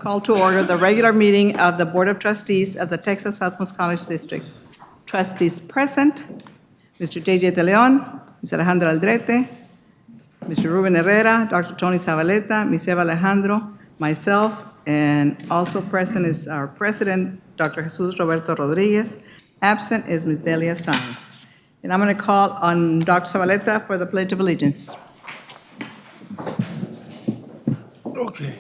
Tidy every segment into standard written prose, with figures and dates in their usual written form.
Call to order the regular meeting of the Board of Trustees of the Texas Southmost College District. Trustees present, Mr. J.J. De Leon, Ms. Alejandra Aldrete, Mr. Ruben Herrera, Dr. Tony Zabaleta, Ms. Eva Alejandro, myself, and also present is our president, Dr. Jesus Roberto Rodriguez. Absent is Ms. Delia Sanz. And I'm going to call on Dr. Zabaleta for the Pledge of Allegiance. Okay.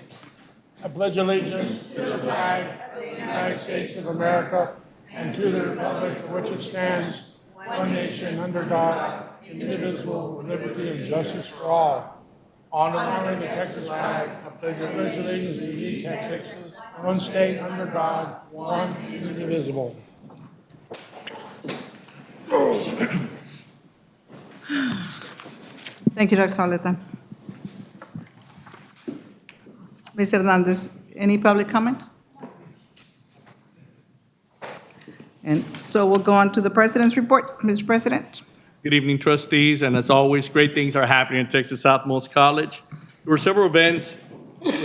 I pledge allegiance to the flag of the United States of America and to the republic for which it stands, one nation under God, indivisible, with liberty and justice for all. Honoring the Texas flag, I pledge allegiance to the Texas, one state under God, one indivisible. Thank you, Dr. Zabaleta. Ms. Hernandez, any public comment? And so we'll go on to the President's report. Mr. President. Good evening, trustees, and as always, great things are happening at Texas Southmost College. There were several events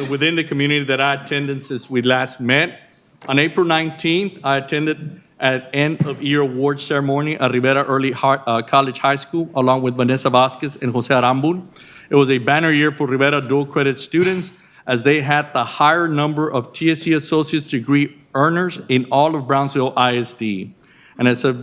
within the community that I attended since we last met. On April 19th, I attended an end-of-year award ceremony at Rivera Early College High School, along with Vanessa Vasquez and Jose Arambul. It was a banner year for Rivera dual-credit students, as they had the higher number of TSC associate's degree earners in all of Brownsville ISD. And as some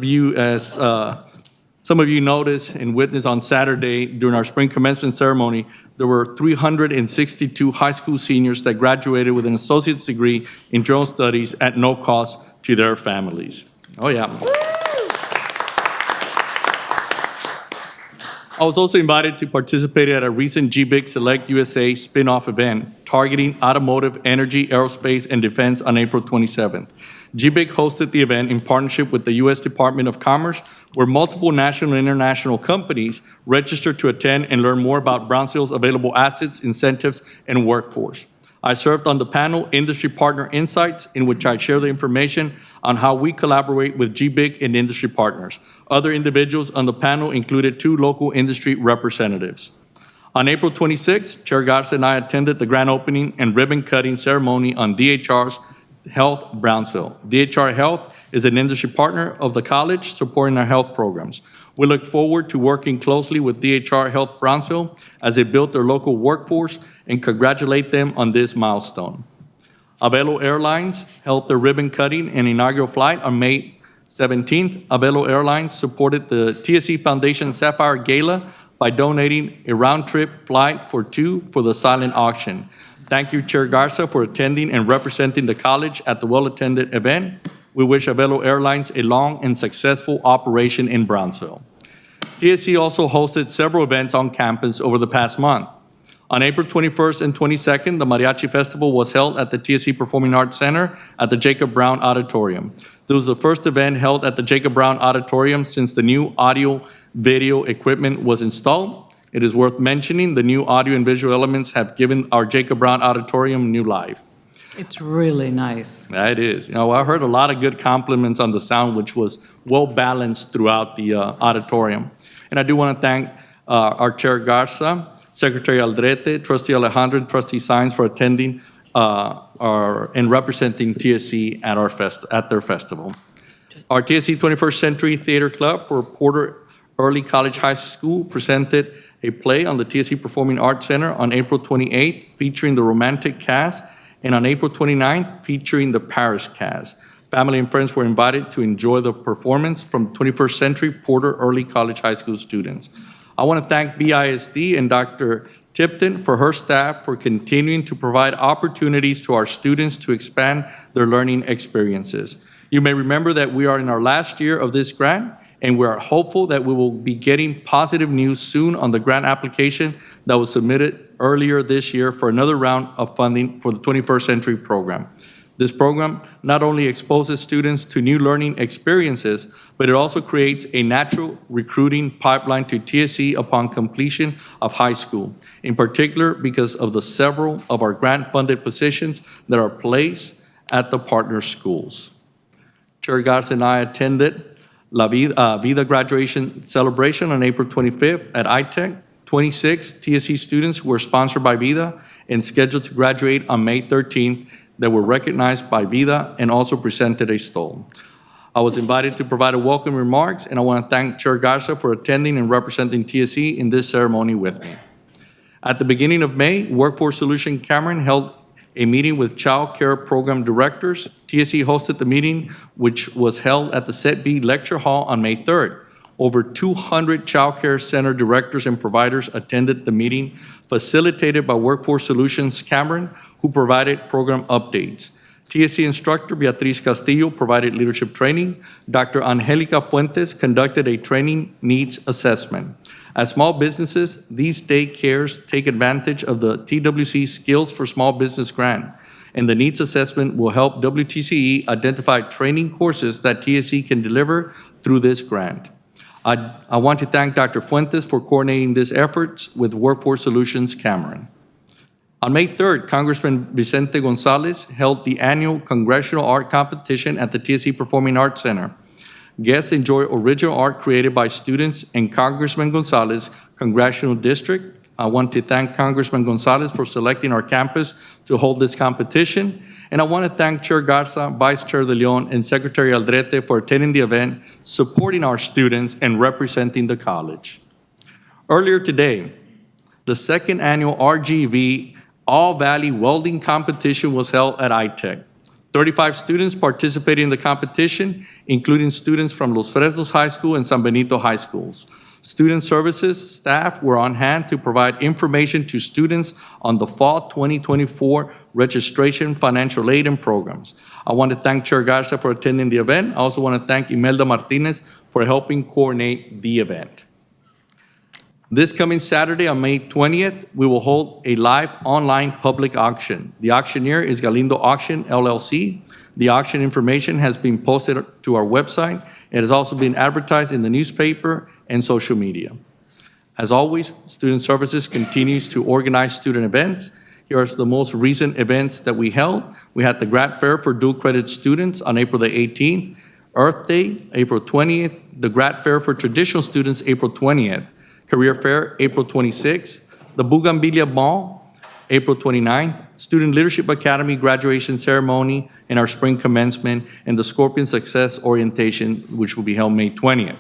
of you noticed and witnessed on Saturday during our spring commencement ceremony, there were 362 high school seniors that graduated with an associate's degree in journal studies at no cost to their families. Oh, yeah. I was also invited to participate at a recent GBIC Select USA spin-off event targeting automotive, energy, aerospace, and defense on April 27th. GBIC hosted the event in partnership with the U.S. Department of Commerce, where multiple national and international companies registered to attend and learn more about Brownsville's available assets, incentives, and workforce. I served on the panel Industry Partner Insights, in which I share the information on how we collaborate with GBIC and industry partners. Other individuals on the panel included 2 local industry representatives. On April 26th, Chair Garza and I attended the grand opening and ribbon-cutting ceremony on DHR's Health Brownsville. DHR Health is an industry partner of the college supporting our health programs. We look forward to working closely with DHR Health Brownsville as they build their local workforce and congratulate them on this milestone. Avelo Airlines held their ribbon cutting and inaugural flight on May 17th. Avelo Airlines supported the TSC Foundation Sapphire Gala by donating a round-trip flight for 2 for the silent auction. Thank you, Chair Garza, for attending and representing the college at the well-attended event. We wish Avelo Airlines a long and successful operation in Brownsville. TSC also hosted several events on campus over the past month. On April 21st and 22nd, the Mariachi Festival was held at the TSC Performing Arts Center at the Jacob Brown Auditorium. This was the first event held at the Jacob Brown Auditorium since the new audio-video equipment was installed. It is worth mentioning the new audio and visual elements have given our Jacob Brown Auditorium new life. It's really nice. Yeah, it is. You know, I heard a lot of good compliments on the sound, which was well-balanced throughout the auditorium. And I do want to thank our Chair Garza, Secretary Aldrete, Trustee Alejandro, and Trustee Saenz for attending and representing TSC at their festival. Our TSC 21st Century Theater Club for Porter Early College High School presented a play on the TSC Performing Arts Center on April 28th, featuring the Romantic Cast, and on April 29th, featuring the Paris Cast. Family and friends were invited to enjoy the performance from 21st Century Porter Early College High School students. I want to thank BISD and Dr. Tipton for her staff for continuing to provide opportunities to our students to expand their learning experiences. You may remember that we are in our last year of this grant, and we are hopeful that we will be getting positive news soon on the grant application that was submitted earlier this year for another round of funding for the 21st Century program. This program not only exposes students to new learning experiences, but it also creates a natural recruiting pipeline to TSC upon completion of high school, in particular because of the several of our grant-funded positions that are placed at the partner schools. Chair Garza and I attended La Vida graduation celebration on April 25th at ITEC. 26 TSC students were sponsored by Vida and scheduled to graduate on May 13th that were recognized by Vida and also presented a stole. I was invited to provide a welcome remarks, and I want to thank Chair Garza for attending and representing TSC in this ceremony with me. At the beginning of May, Workforce Solution Cameron held a meeting with Child Care Program Directors. TSC hosted the meeting, which was held at the Set B Lecture Hall on May 3rd. Over 200 Child Care Center directors and providers attended the meeting, facilitated by Workforce Solutions Cameron, who provided program updates. TSC instructor Beatriz Castillo provided leadership training. Dr. Angelica Fuentes conducted a training needs assessment. As small businesses, these daycares take advantage of the TWC Skills for Small Business grant, and the needs assessment will help WTCE identify training courses that TSC can deliver through this grant. I want to thank Dr. Fuentes for coordinating these efforts with Workforce Solutions Cameron. On May 3rd, Congressman Vicente Gonzalez held the annual Congressional Art Competition at the TSC Performing Arts Center. Guests enjoy original art created by students in Congressman Gonzalez's congressional district. I want to thank Congressman Gonzalez for selecting our campus to hold this competition. And I want to thank Chair Garza, Vice Chair De Leon, and Secretary Aldrete for attending the event, supporting our students, and representing the college. Earlier today, the second annual RGV All Valley Welding Competition was held at ITech. 35 students participated in the competition, including students from Los Fresnos High School and San Benito High Schools. Student services staff were on hand to provide information to students on the fall 2024 registration, financial aid, and programs. I want to thank Chair Garza for attending the event. I also want to thank Imelda Martinez for helping coordinate the event. This coming Saturday on May 20th, we will hold a live online public auction. The auctioneer is Galindo Auction, LLC. The auction information has been posted to our website. It has also been advertised in the newspaper and social media. As always, Student Services continues to organize student events. Here are the most recent events that we held. We had the Grad Fair for dual credit students on April the 18th, Earth Day, April 20th, the Grad Fair for traditional students, April 20th, Career Fair, April 26th, the Bougainvillea Ball, April 29th, Student Leadership Academy graduation ceremony, and our spring commencement, and the Scorpion Success Orientation, which will be held May 20th.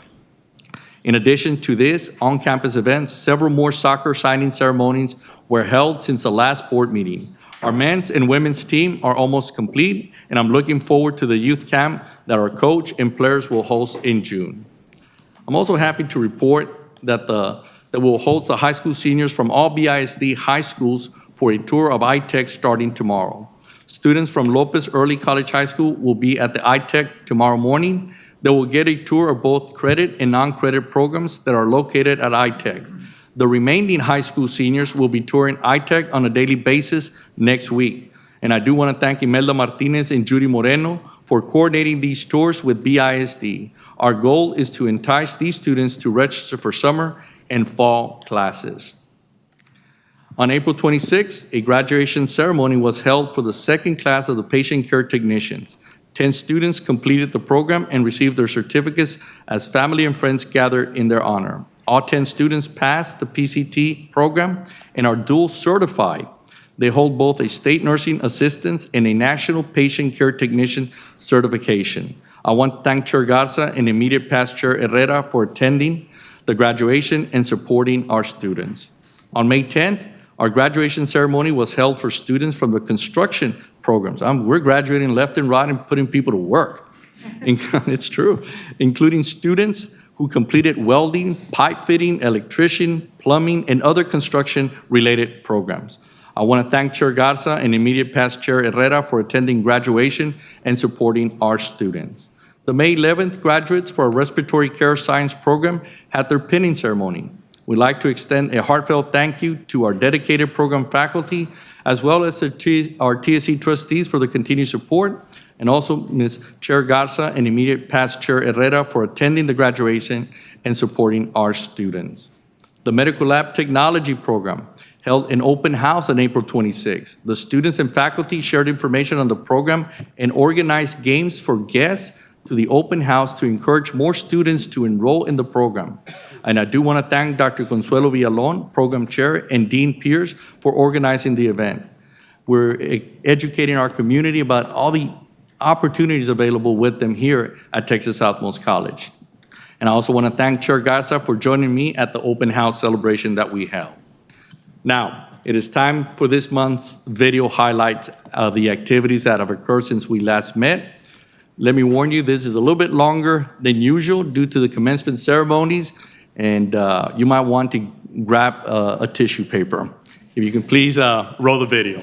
In addition to this on-campus events, several more soccer signing ceremonies were held since the last board meeting. Our men's and women's team are almost complete, and I'm looking forward to the youth camp that our coach and players will host in June. I'm also happy to report that we'll host the high school seniors from all BISD high schools for a tour of iTech starting tomorrow. Students from Lopez Early College High School will be at the iTech tomorrow morning. They will get a tour of both credit and non-credit programs that are located at iTech. The remaining high school seniors will be touring iTech on a daily basis next week. And I do want to thank Imelda Martinez and Judy Moreno for coordinating these tours with BISD. Our goal is to entice these students to register for summer and fall classes. On April 26th, a graduation ceremony was held for the second class of the patient care technicians. 10 students completed the program and received their certificates as family and friends gathered in their honor. All 10 students passed the PCT program and are dual certified. They hold both a state nursing assistance and a national patient care technician certification. I want to thank Chair Garza and immediate past Chair Herrera for attending the graduation and supporting our students. On May 10th, our graduation ceremony was held for students from the construction programs. We're graduating left and right and putting people to work. It's true, including students who completed welding, pipe fitting, electrician, plumbing, and other construction-related programs. I want to thank Chair Garza and immediate past Chair Herrera for attending graduation and supporting our students. The May 11th graduates for our respiratory care science program had their pinning ceremony. We'd like to extend a heartfelt thank you to our dedicated program faculty, as well as our TSC trustees for the continued support, and also Ms. Chair Garza and immediate past Chair Herrera for attending the graduation and supporting our students. The Medical Lab Technology Program held an open house on April 26th. The students and faculty shared information on the program and organized games for guests to the open house to encourage more students to enroll in the program. And I do want to thank Dr. Consuelo Villalon, Program Chair, and Dean Pierce for organizing the event. We're educating our community about all the opportunities available with them here at Texas Southmost College. And I also want to thank Chair Garza for joining me at the open house celebration that we held. Now, it is time for this month's video highlights of the activities that have occurred since we last met. Let me warn you, this is a little bit longer than usual due to the commencement ceremonies, and you might want to grab a tissue paper. If you can please roll the video.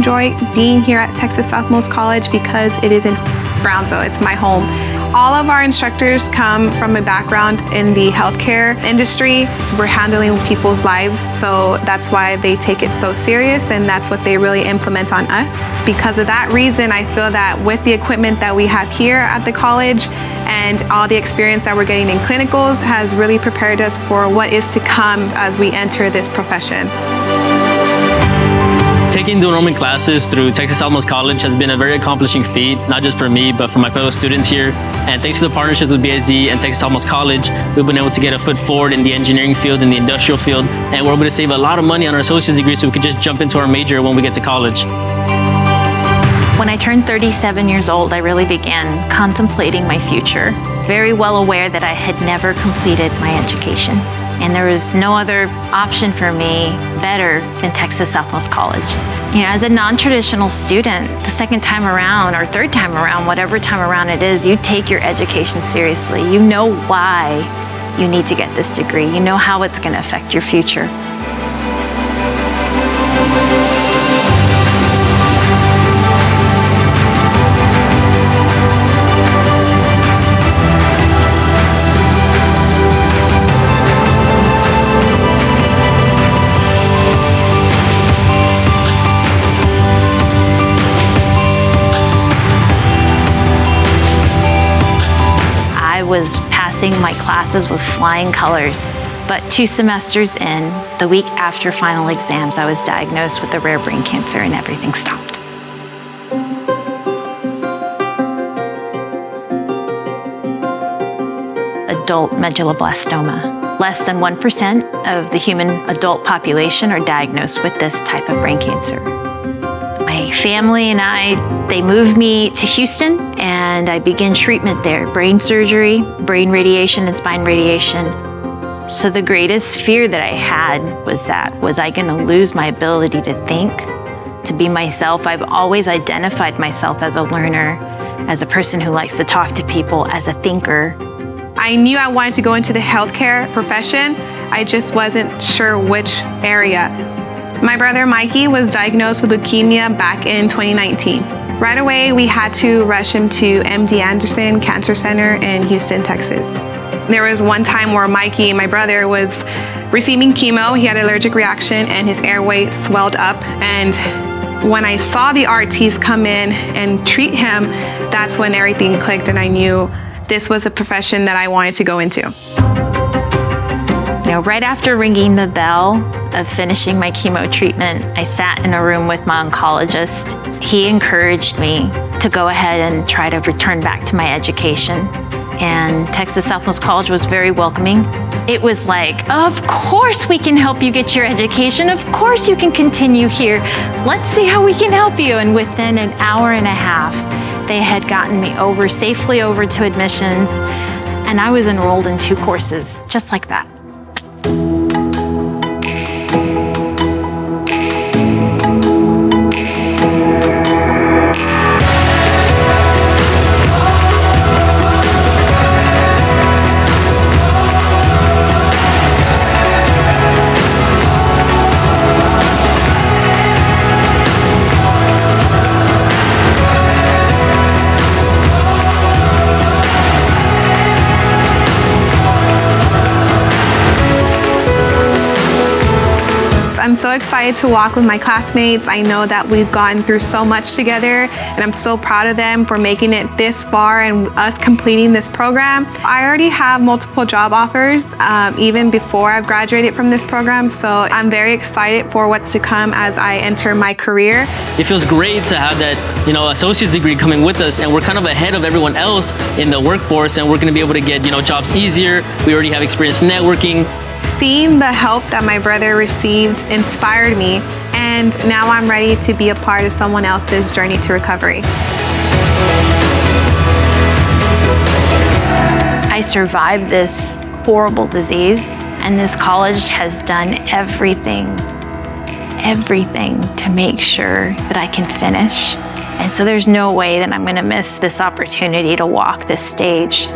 enjoy being here at Texas Southmost College because it is in Brownsville. It's my home. All of our instructors come from a background in the healthcare industry. We're handling people's lives, so that's why they take it so serious, and that's what they really implement on us. Because of that reason, I feel that with the equipment that we have here at the college and all the experience that we're getting in clinicals has really prepared us for what is to come as we enter this profession. Taking dual enrollment classes through Texas Southmost College has been a very accomplishing feat, not just for me, but for my fellow students here. And thanks to the partnerships with BSD and Texas Southmost College, we've been able to get a foot forward in the engineering field, in the industrial field, and we're able to save a lot of money on our associate's degree so we could just jump into our major when we get to college. When I turned 37 years old, I really began contemplating my future, very well aware that I had never completed my education. And there was no other option for me better than Texas Southmost College. You know, as a non-traditional student, the second time around or third time around, whatever time around it is, you take your education seriously. You know why you need to get this degree. You know how it's going to affect your future. I was passing my classes with flying colors, but 2 semesters in, the week after final exams, I was diagnosed with a rare brain cancer and everything stopped. Adult medulloblastoma. Less than 1% of the human adult population are diagnosed with this type of brain cancer. My family and they moved me to Houston, and I began treatment there. Brain surgery, brain radiation, and spine radiation. So the greatest fear that I had was I going to lose my ability to think, to be myself? I've always identified myself as a learner, as a person who likes to talk to people, as a thinker. I knew I wanted to go into the healthcare profession. I just wasn't sure which area. My brother Mikey was diagnosed with leukemia back in 2019. Right away, we had to rush him to MD Anderson Cancer Center in Houston, Texas. There was one time where Mikey, my brother, was receiving chemo. He had an allergic reaction and his airway swelled up. And when I saw the RTs come in and treat him, that's when everything clicked and I knew this was a profession that I wanted to go into. You know, right after ringing the bell of finishing my chemo treatment, I sat in a room with my oncologist. He encouraged me to go ahead and try to return back to my education. And Texas Southmost College was very welcoming. It was like, of course we can help you get your education. Of course you can continue here. Let's see how we can help you. And within an hour and a half, they had gotten me safely over to admissions. And I was enrolled in 2 courses, just like that. I'm so excited to walk with my classmates. I know that we've gone through so much together, and I'm so proud of them for making it this far and us completing this program. I already have multiple job offers even before I've graduated from this program, so I'm very excited for what's to come as I enter my career. It feels great to have that, associate's degree coming with us, and we're kind of ahead of everyone else in the workforce, and we're going to be able to get, jobs easier. We already have experience networking. Seeing the help that my brother received inspired me, and now I'm ready to be a part of someone else's journey to recovery. I survived this horrible disease, and this college has done everything to make sure that I can finish. And so there's no way that I'm going to miss this opportunity to walk this stage.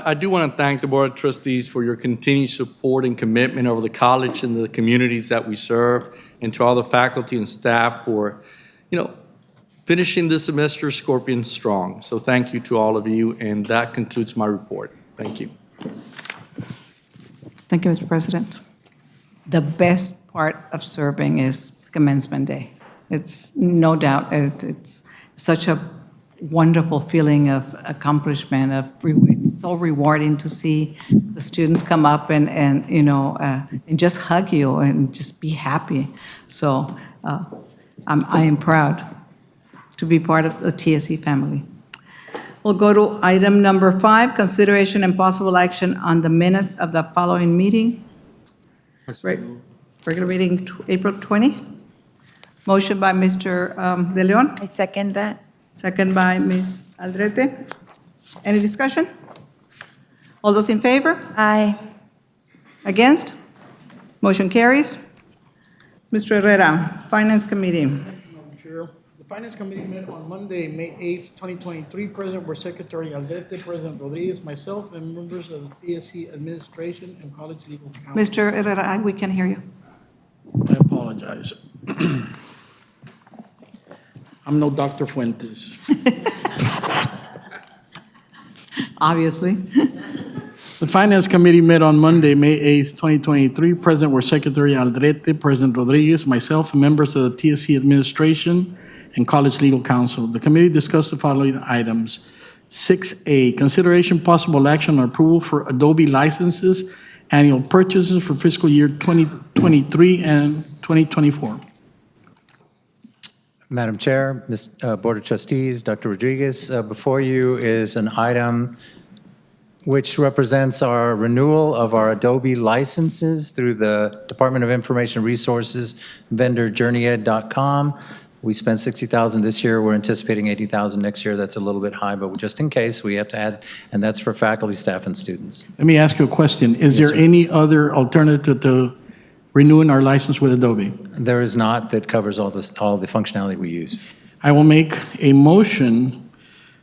I do want to thank the Board of Trustees for your continued support and commitment over the college and the communities that we serve, and to all the faculty and staff for, finishing the semester Scorpion strong. So thank you to all of you, and that concludes my report. Thank you. Thank you, Mr. President. The best part of serving is commencement day. It's no doubt, it's such a wonderful feeling of accomplishment, it's so rewarding to see the students come up and just hug you and just be happy. So I am proud to be part of the TSC family. We'll go to item number 5, consideration and possible action on the minutes of the following meeting. Regular meeting, April 20. Motion by Mr. De Leon, I second that. second by Ms. Aldrete. Any discussion? All those in favor? Aye. Against? Motion carries. Mr. Herrera, Finance Committee. Madam Chair, the Finance Committee met on Monday, May 8th, 2023. Present were Secretary Aldrete, President Rodriguez, myself, and members of the TSC Administration and College Legal Counsel. Mr. Herrera, we can hear you. I apologize. I'm no Dr. Fuentes. Obviously. The Finance Committee met on Monday, May 8th, 2023. Present were Secretary Aldrete, President Rodriguez, myself, and members of the TSC Administration and College Legal Counsel. The committee discussed the following items. 6A, consideration possible action on approval for Adobe licenses, annual purchases for fiscal year 2023 and 2024. Madam Chair, Board of Trustees, Dr. Rodriguez, before you is an item which represents our renewal of our Adobe licenses through the Department of Information Resources, vendor journeyed.com. We spent $60,000 this year. We're anticipating $80,000 next year. That's a little bit high, but just in case, we have to add, and that's for faculty, staff, and students. Let me ask you a question. Is Yes, there sir. any other alternative to renewing our license with Adobe? There is not that covers all the functionality we use. I will make a motion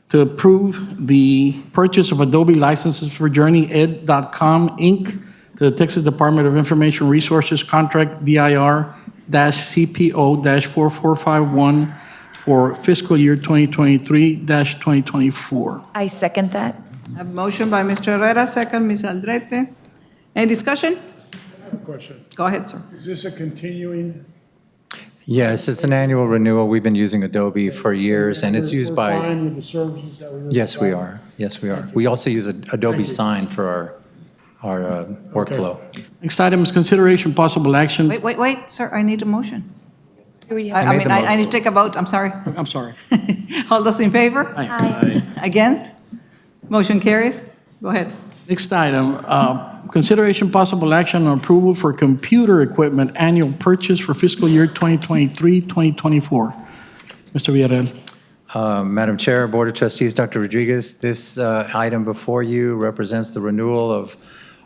to approve the purchase of Adobe licenses for JourneyEd.com, Inc., to the Texas Department of Information Resources Contract DIR-CPO-4451 for fiscal year 2023-2024. I second that. I have a motion by Mr. Herrera, second Ms. Aldrete. Any discussion? Question. Go ahead, sir. Is this a continuing? Yes, it's an annual renewal. We've been using Adobe for years, and it's used We're by... fine with the services that we were Yes, we providing? are. Yes, we are. We also use Adobe Sign for our workflow. Next item is consideration possible action. Wait, sir, I need a motion. I made mean, the I need to take a vote, I'm sorry. I'm sorry. All those in favor? Aye. Against? Motion carries. Go ahead. Next item, consideration possible action on approval for computer equipment annual purchase for fiscal year 2023-2024. Mr. Villarreal. Madam Chair, Board of Trustees, Dr. Rodriguez, this item before you represents the renewal of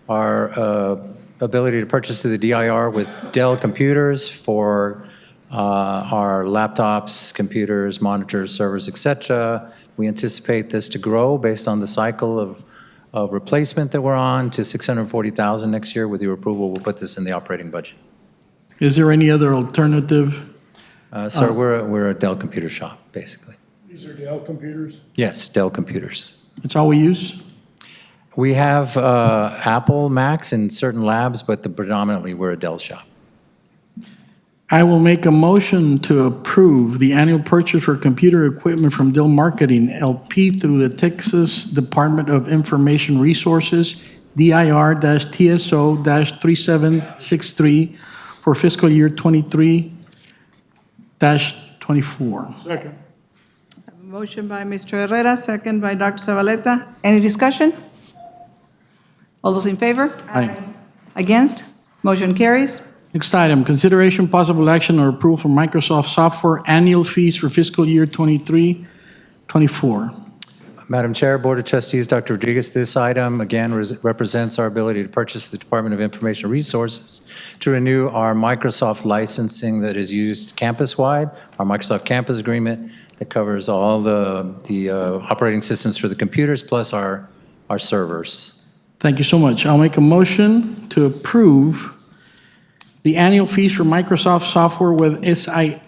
our ability to purchase through the DIR with Dell computers for our laptops, computers, monitors, servers, et cetera. We anticipate this to grow based on the cycle of replacement that we're on to $640,000 next year. With your approval, we'll put this in the operating budget. Is there any other alternative? Sir, we're a Dell computer shop, basically. These are Dell computers? Yes, Dell computers. That's all we use? We have Apple Macs in certain labs, but predominantly we're a Dell shop. I will make a motion to approve the annual purchase for computer equipment from Dell Marketing LP through the Texas Department of Information Resources, DIR-TSO-3763 for fiscal year 23-24. Second. Motion by Mr. Herrera, second by Dr. Zavaleta. Any discussion? All those in favor? Aye. Against? Motion carries. Next item, consideration possible action or approval for Microsoft software annual fees for fiscal year 23-24. Madam Chair, Board of Trustees, Dr. Rodriguez, this item again represents our ability to purchase the Department of Information Resources to renew our Microsoft licensing that is used campus-wide, our Microsoft Campus Agreement that covers all the operating systems for the computers plus our our servers. Thank you so much. I'll make a motion to approve the annual fees for Microsoft software with SHI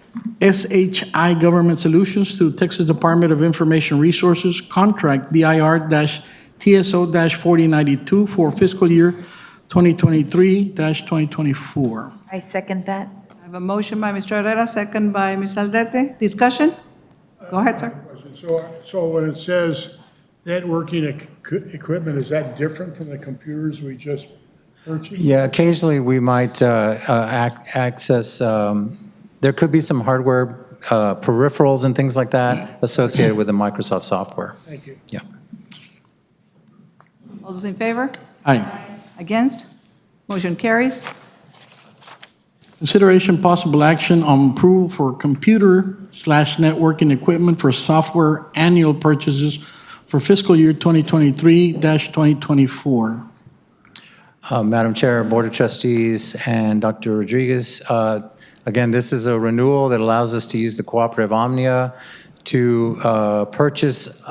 Government Solutions through Texas Department of Information Resources, contract DIR-TSO-4092 for fiscal year 2023-2024. I second that. I have a motion by Mr. Herrera, second by Ms. Aldrete. Discussion? Go ahead, sir. So when it says networking equipment, is that different from the computers we just purchased? Yeah, occasionally we might access, there could be some hardware peripherals and things like that associated with the Microsoft software. Thank you. Yeah. All those in favor? Aye. Against? Motion carries. Consideration possible action on approval for computer/networking equipment for software annual purchases for fiscal year 2023-2024. Madam Chair, Board of Trustees, and Dr. Rodriguez, again, this is a renewal that allows us to use the cooperative Omnia to purchase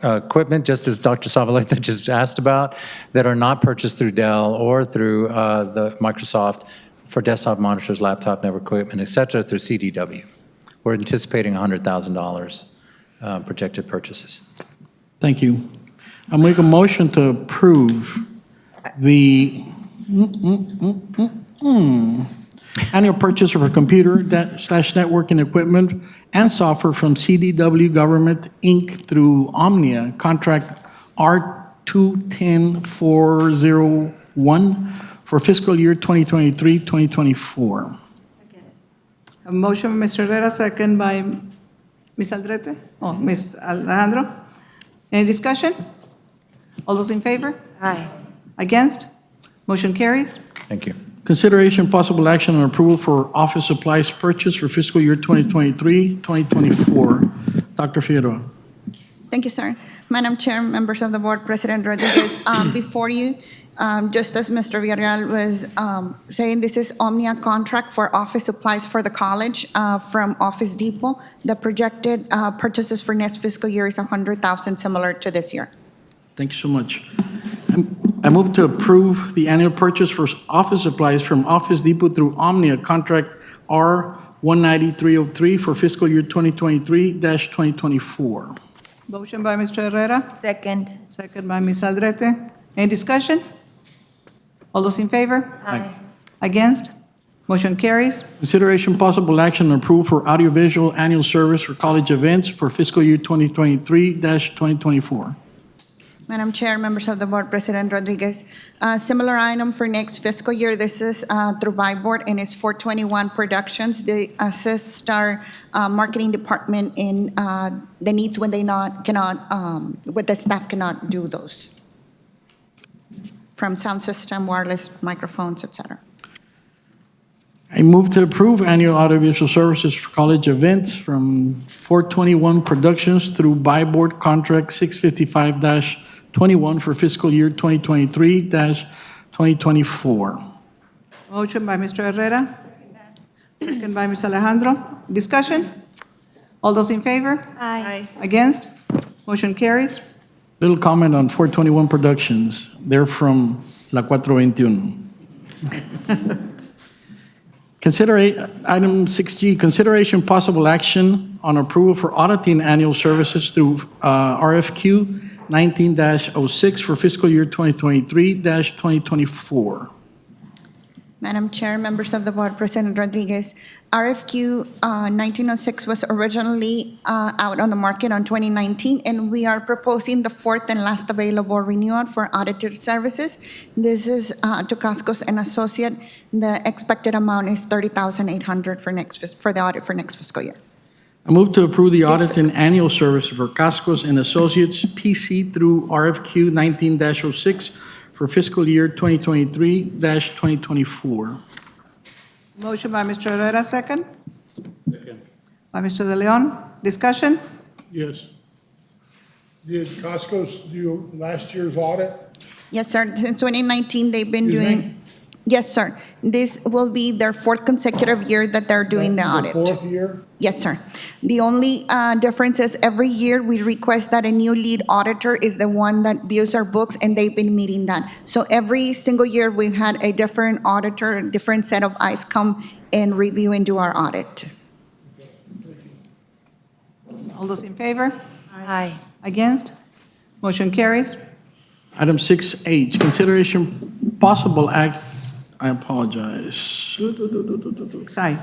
equipment, just as Dr. Zavaleta just asked about, that are not purchased through Dell or through the Microsoft for desktop monitors, laptop network equipment, et cetera, through CDW. We're anticipating $100,000 projected purchases. Thank you. I'll make a motion to approve the annual purchase of a computer/networking equipment and software from CDW Government, Inc. through Omnia, contract R210401 for fiscal year 2023-2024. A motion by Mr. Herrera, second by Ms. Aldrete? Oh, Ms. Alejandro? Any discussion? All those in favor? Aye. Against? Motion carries. Thank you. Consideration possible action on approval for office supplies purchase for fiscal year 2023-2024. Dr. Figueroa. Thank you, sir. Madam Chair, members of the board, President Rodriguez, before you, just as Mr. Villarreal was saying, this is Omnia contract for office supplies for the college from Office Depot. The projected purchases for next fiscal year is $100,000, similar to this year. Thank you so much. I move to approve the annual purchase for office supplies from Office Depot through Omnia, contract R190303 for fiscal year 2023-2024. Motion by Mr. Herrera, Second. second by Ms. Aldrete. Any discussion? All those in favor? Aye. Against? Motion carries. Consideration possible action on approval for audiovisual annual service for college events for fiscal year 2023-2024. Madam Chair, members of the board, President Rodriguez, similar item for next fiscal year. This is through Byboard, and it's 421 Productions. They assist our marketing department in the needs when they when the staff cannot do those, from sound system, wireless microphones, et cetera. I move to approve annual audiovisual services for college events from 421 Productions through Byboard, contract 655-21 for fiscal year 2023-2024. Motion by Mr. Herrera, second by Ms. Alejandro. Discussion? All those in favor? Aye. Against? Motion carries. Little comment on 421 Productions. They're from La 421. Item 6G, consideration possible action on approval for auditing annual services through RFQ 19-06 for fiscal year 2023-2024. Madam Chair, members of the board, President Rodriguez, RFQ 1906 was originally out on the market on 2019, and we are proposing the fourth and last available renewal for audited services. This is to Cascos and Associate. The expected amount is $30,800 for the audit for next fiscal year. I move to approve the audit and annual service for Cascos and Associates PC through RFQ 19-06 for fiscal year 2023-2024. Motion by Mr. Herrera, second. Second. By Mr. De Leon. Discussion? Yes. Did Costco's do last year's audit? Yes, sir. Since 2019, they've been Excuse doing. me? Yes, sir. This will be their fourth consecutive year that they're doing the audit. Fourth year? Yes, sir. The only difference is every year we request that a new lead auditor is the one that views our books, and they've been meeting that. So every single year, we've had a different auditor, a different set of eyes come and review and do our audit. All those in favor? Aye. Against? Motion carries. Item 6H, consideration possible act, I apologize. 6I.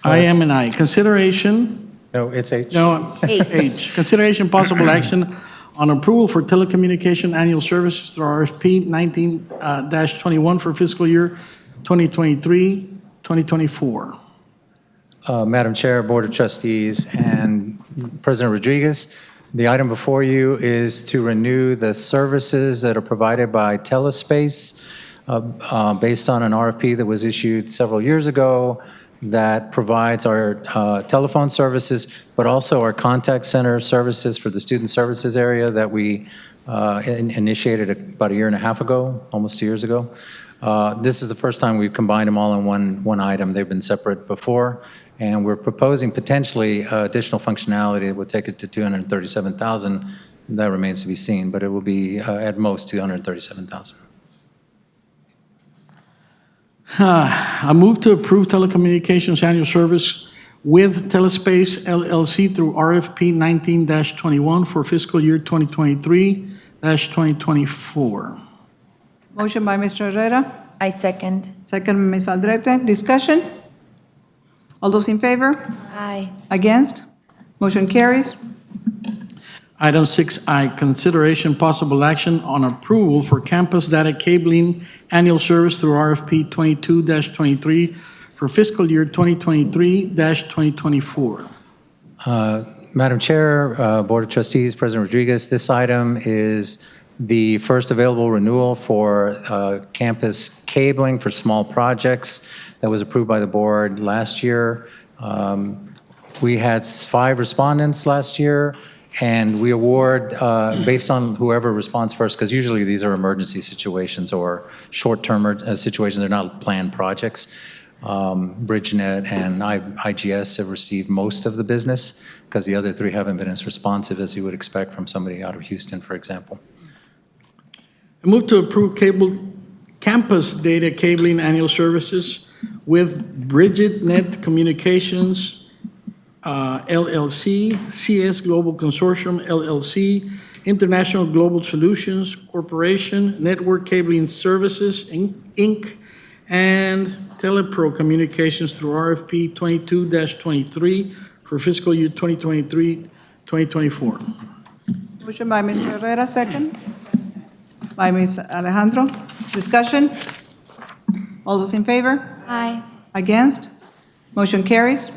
I am an I. Consideration, No, it's H. no, H. Consideration possible action on approval for telecommunication annual services through RFP 19-21 for fiscal year 2023, 2024. Madam Chair, Board of Trustees, and President Rodriguez, the item before you is to renew the services that are provided by Telespace based on an RFP that was issued several years ago that provides our telephone services, but also our contact center services for the student services area that we initiated about a year and a half ago, almost 2 years ago. This is the first time we've combined them all in one item. They've been separate before, and we're proposing potentially additional functionality that would take it to $237,000. That remains to be seen, but it will be at most $237,000. I move to approve telecommunications annual service with Telespace LLC through RFP 19-21 for fiscal year 2023-2024. Motion by Mr. Herrera, I second. second Ms. Aldrete. Discussion? All those in favor? Aye. Against? Motion carries. Item 6I, consideration possible action on approval for campus data cabling annual service through RFP 22-23 for fiscal year 2023-2024. Madam Chair, Board of Trustees, President Rodriguez, this item is the first available renewal for campus cabling for small projects that was approved by the board last year. We had 5 respondents last year, and we award based on whoever responds first, because usually these are emergency situations or short-term situations. They're not planned projects. BridgeNet and IGS have received most of the business because the other 3 haven't been as responsive as you would expect from somebody out of Houston, for example. I move to approve campus data cabling annual services with BridgeNet Communications LLC, CS Global Consortium LLC, International Global Solutions Corporation, Network Cabling Services Inc., and Telepro Communications through RFP 22-23 for fiscal year 2023-2024. Motion by Mr. Herrera, second by Ms. Alejandro. Discussion? All those in favor? Aye. Against? Motion carries.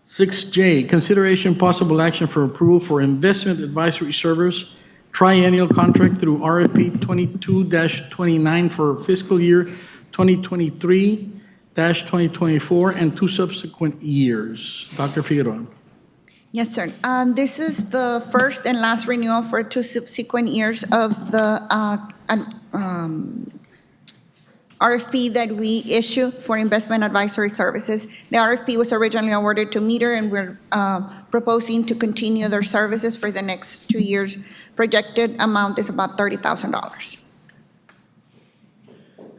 6J, consideration possible action for approval for investment advisory service triennial contract through RFP 22-29 for fiscal year 2023-2024 and 2 subsequent years. Dr. Figueroa. Yes, sir. This is the first and last renewal for 2 subsequent years of the RFP that we issue for investment advisory services. The RFP was originally awarded to Meter, and we're proposing to continue their services for the next 2 years. Projected amount is about $30,000.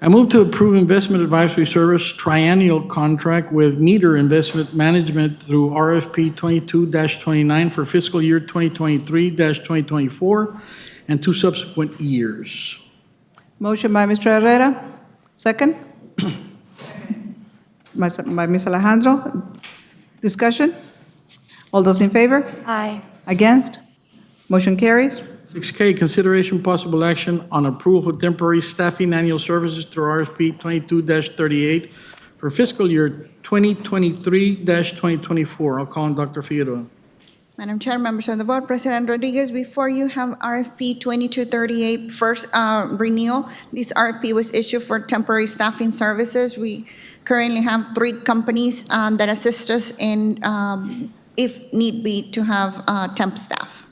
I move to approve investment advisory service triennial contract with Meter Investment Management through RFP 22-29 for fiscal year 2023-2024 and 2 subsequent years. Motion by Mr. Herrera, second by Ms. Alejandro. Discussion? All those in favor? Aye. Against? Motion carries. 6K, consideration possible action on approval for temporary staffing annual services through RFP 22-38 for fiscal year 2023-2024. I'll call on Dr. Figueroa. Madam Chair, members of the board, President Rodriguez, before you have RFP 2238 first renewal. This RFP was issued for temporary staffing services. We currently have 3 companies that assist us in, if need be, to have temp staff.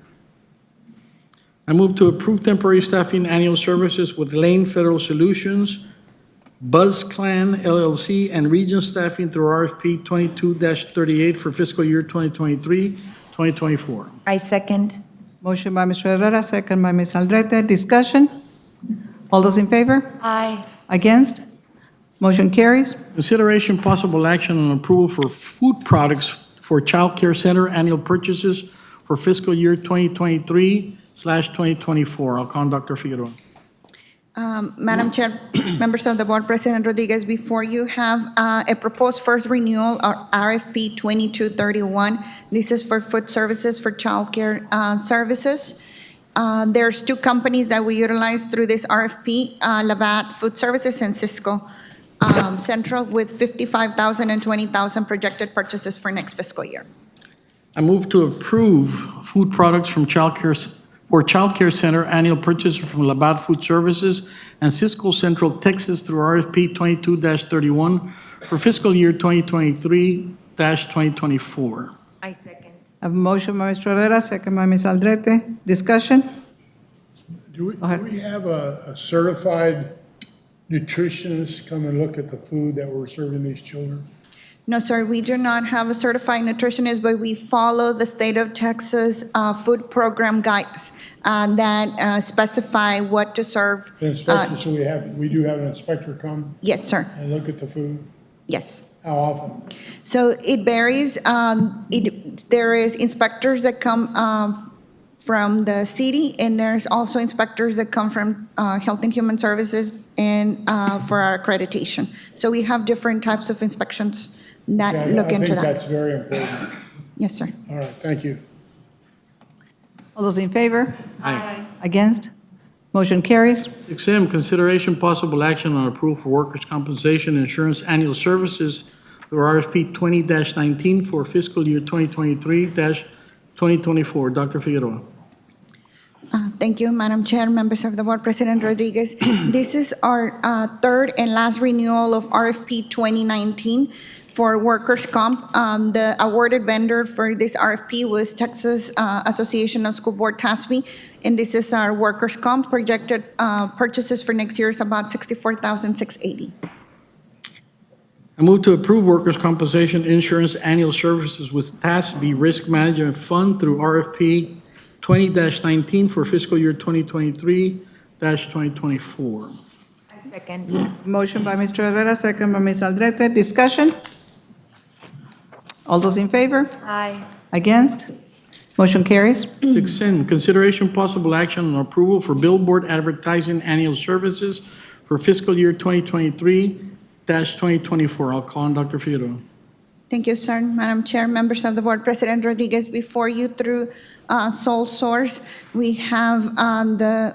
I move to approve temporary staffing annual services with Lane Federal Solutions, Buzz Clan LLC, and region staffing through RFP 22-38 for fiscal year 2023-2024. I second. Motion by Mr. Herrera, second by Ms. Aldrete. Discussion? All those in favor? Aye. Against? Motion carries. Consideration possible action on approval for food products for Child Care Center annual purchases for fiscal year 2023/2024. I'll call on Dr. Figueroa. Madam Chair, members of the board, President Rodriguez, before you have a proposed first renewal of RFP 2231. This is for food services for childcare services. There's two companies that we utilize through this RFP, Labatt Food Services and Cisco Central, with 55,000 and 20,000 projected purchases for next fiscal year. I move to approve food products from Child Care Center annual purchases from Labatt Food Services and Cisco Central Texas through RFP 22-31 for fiscal year 2023-2024. I second. I have a motion by Mr. Herrera, second by Ms. Aldrete. Discussion? Do ahead. we have a certified nutritionist come and look at the food that we're serving these children? No, sir, we do not have a certified nutritionist, but we follow the state of Texas food program guides that specify what to serve. The inspector, so we do have an inspector come Yes, sir, and look at the food? yes. How often? So it varies. There is inspectors that come from the city, and there's also inspectors that come from Health and Human Services and for our accreditation. So we have different types of inspections that Yeah, look into I think that. that's very important. Yes, sir. All right, thank you. All those in favor? Aye. Against? Motion carries. 6M, consideration possible action on approval for workers' compensation insurance annual services through RFP 20-19 for fiscal year 2023-2024. Dr. Figueroa. Thank you, Madam Chair, members of the board, President Rodriguez. This is our third and last renewal of RFP 2019 for workers' comp. The awarded vendor for this RFP was Texas Association of School Board, TSC, and this is our workers' comp. Projected purchases for next year is about $64,680. I move to approve workers' compensation insurance annual services with TASB Risk Management Fund through RFP 20-19 for fiscal year 2023-2024. I second. Motion by Mr. Herrera, second by Ms. Aldrete. Discussion? All those in favor? Aye. Against? Motion carries. 6N, consideration possible action on approval for billboard advertising annual services for fiscal year 2023-2024. I'll call on Dr. Figueroa. Thank you, sir. Madam Chair, members of the board, President Rodriguez, before you through sole source, we have the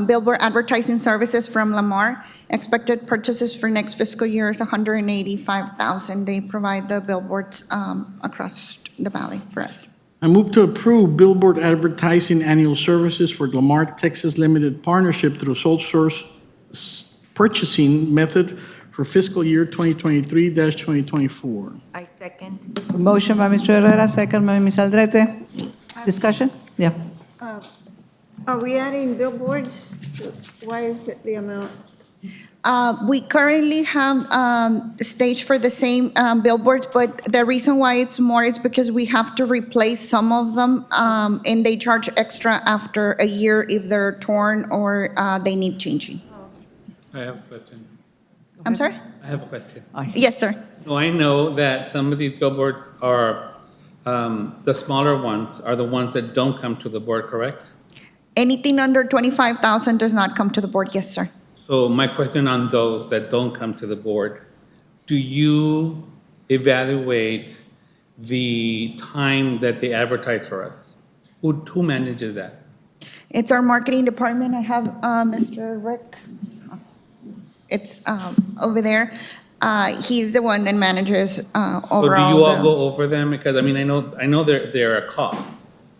billboard advertising services from Lamar. Expected purchases for next fiscal year is $185,000. They provide the billboards across the valley for us. I move to approve billboard advertising annual services for Lamar, Texas Limited Partnership through sole source purchasing method for fiscal year 2023-2024. I second. Motion by Mr. Herrera, second by Ms. Aldrete. Discussion? Yeah. Are we adding billboards? Why is it the amount? We currently have staged for the same billboards, but the reason why it's more is because we have to replace some of them, and they charge extra after a year if they're torn or they need changing. I have a question. I'm sorry? I have a question. Yes, sir. So I know that some of these billboards are, the smaller ones are the ones that don't come to the board, correct? Anything under 25,000 does not come to the board. Yes, sir. So my question on those that don't come to the board, do you evaluate the time that they advertise for us? Who manages that? It's our marketing department. I have Mr. Rick. It's over there. He's the one that manages So overall. do you all go over them? Because I mean, I know they're a cost,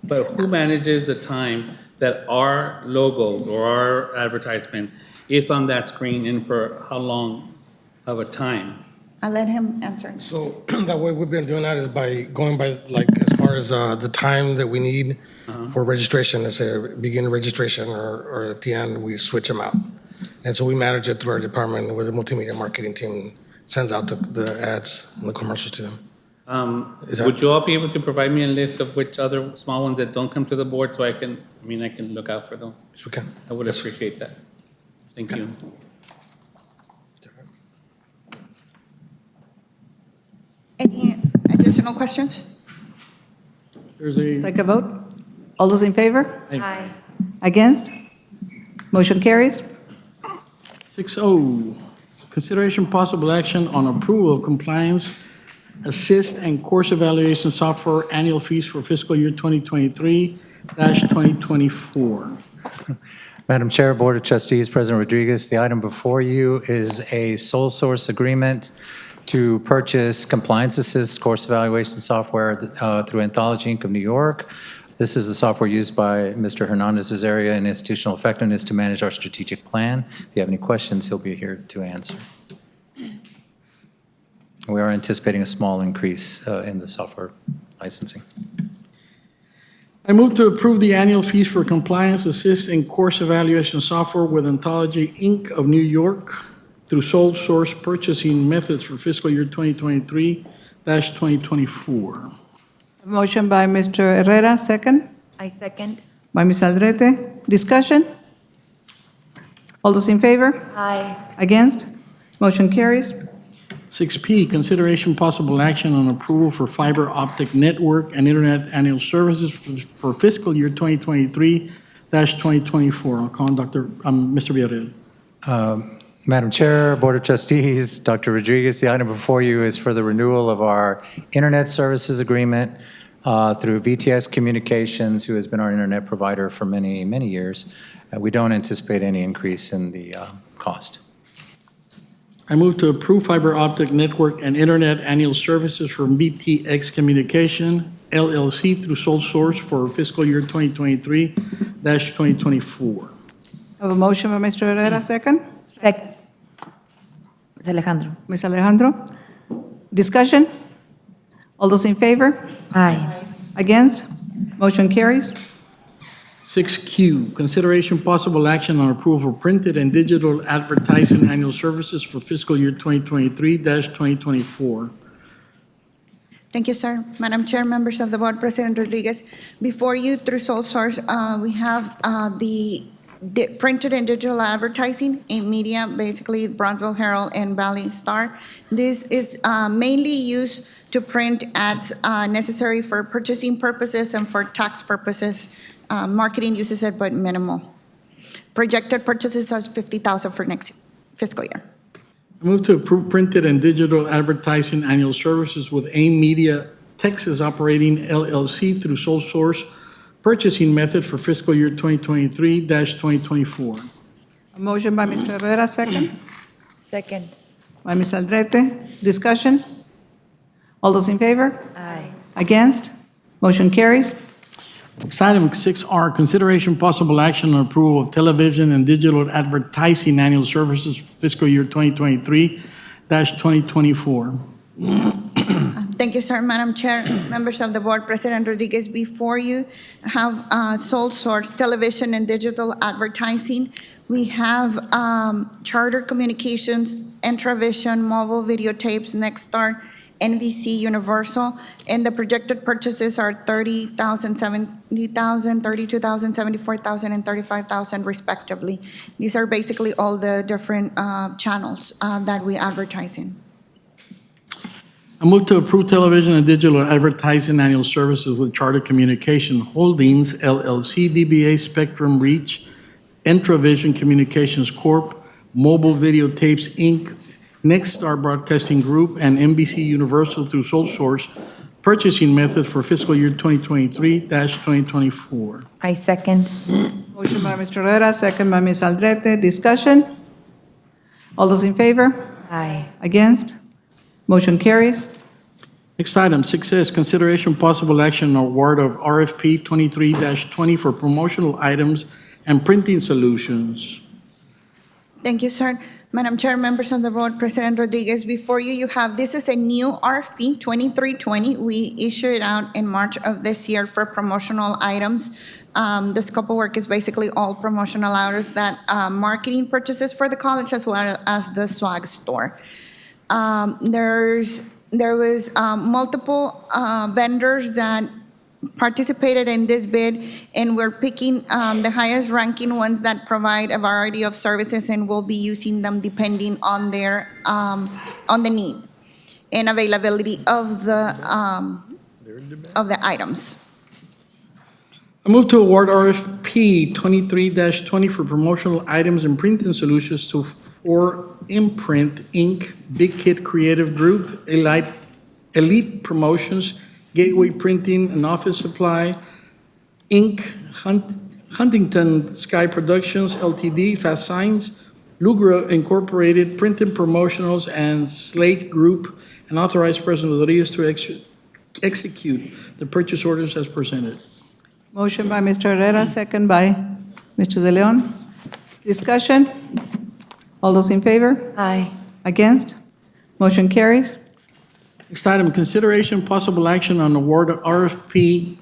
but who manages the time that our logos or our advertisement is on that screen and for how long of a time? I'll let him answer. So that way we've been doing that is by going by, like, as far far as the time that we need for registration, let's say begin registration or at the end, we switch them out. And so we manage it through our department where the multimedia marketing team sends out the ads and the commercials to them. Would you all be able to provide me a list of which other small ones that don't come to the board so I can look out for those? Yes, we can. I would appreciate that. Thank you. Any additional questions? There's a, Take a vote. All those in favor? Aye. Against? Motion carries. 6O, consideration possible action on approval of compliance assist and course evaluation software annual fees for fiscal year 2023-2024. Madam Chair, Board of Trustees, President Rodriguez, the item before you is a sole source agreement to purchase compliance assist course evaluation software through Anthology Inc. of New York. This is the software used by Mr. Hernandez's area in institutional effectiveness to manage our strategic plan. If you have any questions, he'll be here to answer. We are anticipating a small increase in the software licensing. I move to approve the annual fees for compliance assist and course evaluation software with Anthology Inc. of New York through sole source purchasing methods for fiscal year 2023-2024. Motion by Mr. Herrera, second. I second. By Ms. Aldrete. Discussion? All those in favor? Aye. Against? Motion carries. 6P, consideration possible action on approval for fiber optic network and internet annual services for fiscal year 2023-2024. I'll call on Mr. Villarreal. Madam Chair, Board of Trustees, Dr. Rodriguez, the item before you is for the renewal of our internet services agreement through VTX Communications, who has been our internet provider for many, many years. We don't anticipate any increase in the cost. I move to approve fiber optic network and internet annual services from VTX Communication LLC through sole source for fiscal year 2023-2024. I have a motion by Mr. Herrera, second. Second. Alejandro. Ms. Alejandro. Discussion? All those in favor? Aye. Against? Motion carries. 6Q, consideration possible action on approval for printed and digital advertising annual services for fiscal year 2023-2024. Thank you, sir. Madam Chair, members of the board, President Rodriguez, before you through sole source, we have the printed and digital advertising in media, basically Brownsville Herald and Valley Star. This is mainly used to print ads necessary for purchasing purposes and for tax purposes. Marketing uses it, but minimal. Projected purchases are $50,000 for next fiscal year. I move to approve printed and digital advertising annual services with AIM Media Texas Operating LLC through sole source purchasing method for fiscal year 2023-2024. A motion by Mr. Herrera, second. Second. By Ms. Aldrete. Discussion? All those in favor? Aye. Against? Motion carries. Item 6R, consideration possible action on approval of television and digital advertising annual services fiscal year 2023-2024. Thank you, sir. Madam Chair, members of the board, President Rodriguez, before you have sole source television and digital advertising. We have Charter Communications, Entravision, Mobile Videotapes, Nexstar, NBC Universal, and the projected purchases are $30,000, $70,000, $32,000, $74,000, and $35,000 respectively. These are basically all the different channels that we advertise in. I move to approve television and digital advertising annual services with Charter Communication Holdings, LLC, DBA Spectrum Reach, Entravision Communications Corp., Mobile Videotapes, Inc., Nexstar Broadcasting Group, and NBC Universal through sole source purchasing method for fiscal year 2023-2024. I second. Motion by Mr. Herrera, second by Ms. Aldrete. Discussion? All those in favor? Aye. Against? Motion carries. Next item, 6S, consideration possible action on award of RFP 23-20 for promotional items and printing solutions. Thank you, sir. Madam Chair, members of the board, President Rodriguez, before you, you have, this is a new RFP, 2320. We issued it out in March of this year for promotional items. The scope of work is basically all promotional items that marketing purchases for the college as well as the swag store. There was multiple vendors that participated in this bid, and we're picking the highest ranking ones that provide a variety of services, and we'll be using them depending on their on the need and availability of the items. I move to award RFP 23-20 for promotional items and printing solutions to 4Imprint Inc., Big Hit Creative Group, Elite Promotions, Gateway Printing and Office Supply, Inc., Huntington Sky Productions, Ltd., Fast Signs, Lugra Incorporated, Printing Promotionals, and Slate Group, and authorize President Rodriguez to execute the purchase orders as presented. Motion by Mr. Herrera, second by Mr. De Leon. Discussion? All those in favor? Aye. Against? Motion carries. Next item, consideration possible action on award of RFP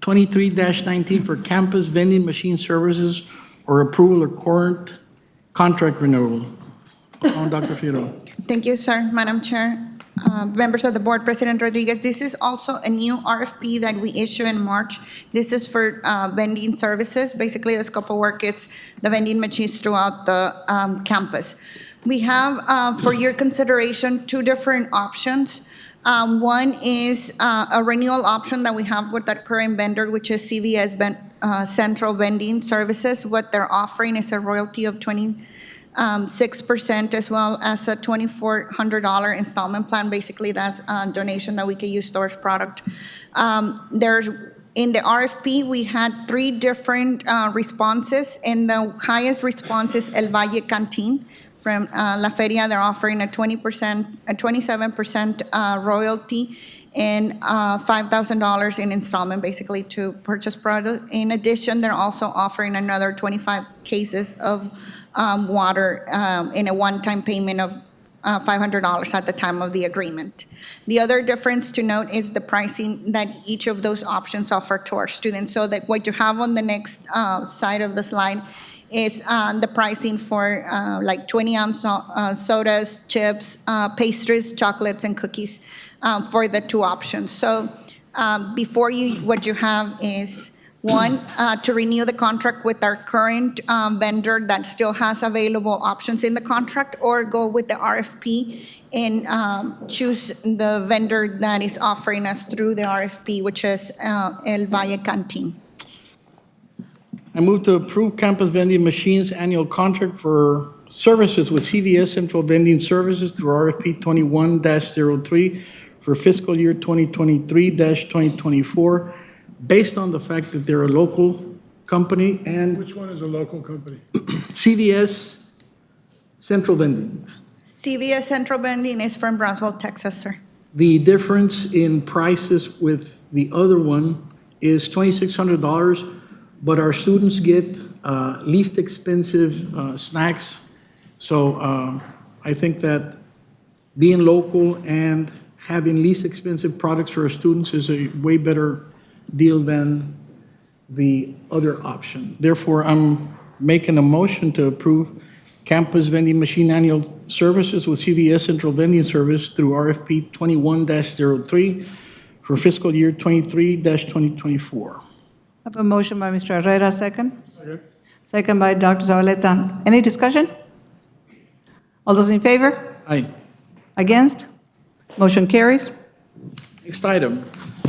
23-19 for campus vending machine services or approval of current contract renewal. Dr. Figueroa. Thank you, sir. Madam Chair, members of the board, President Rodriguez, this is also a new RFP that we issue in March. This is for vending services. Basically, the scope of work, it's the vending machines throughout the campus. We have, for your consideration, two different options. One is a renewal option that we have with that current vendor, which is CVS Central Vending Services. What they're offering is a royalty of 26%, as well as a $2,400 installment plan. Basically, that's a donation that we can use towards product. In the RFP, we had three different responses, and the highest response is El Valle Canteen. From La Feria, they're offering a 27% royalty and $5,000 in installment, basically, to purchase product. In addition, they're also offering another 25 cases of water in a one-time payment of $500 at the time of the agreement. The other difference to note is the pricing that each of those options offer to our students. So that what you have on the next side of the slide is the pricing for like 20-ounce sodas, chips, pastries, chocolates, and cookies for the two options. So before you, what you have is one, to renew the contract with our current vendor that still has available options in the contract, or go with the RFP and choose the vendor that is offering us through the RFP, which is El Valle Canteen. I move to approve campus vending machines annual contract for services with CVS Central Vending Services through RFP 21-03 for fiscal year 2023-2024, based on the fact that they're a local company and Which one is a local company? CVS Central Vending. CVS Central Vending is from Brownsville, Texas, sir. The difference in prices with the other one is $2,600, but our students get least expensive snacks. So I think that being local and having least expensive products for our students is a way better deal than the other option. Therefore, I'm making a motion to approve campus vending machine annual services with CVS Central Vending Service through RFP 21-03 for fiscal year 23-2024. I have a motion by Mr. Herrera, second. Second by Dr. Zavaleta. Any discussion? All those in favor? Aye. Against? Motion carries. Next item,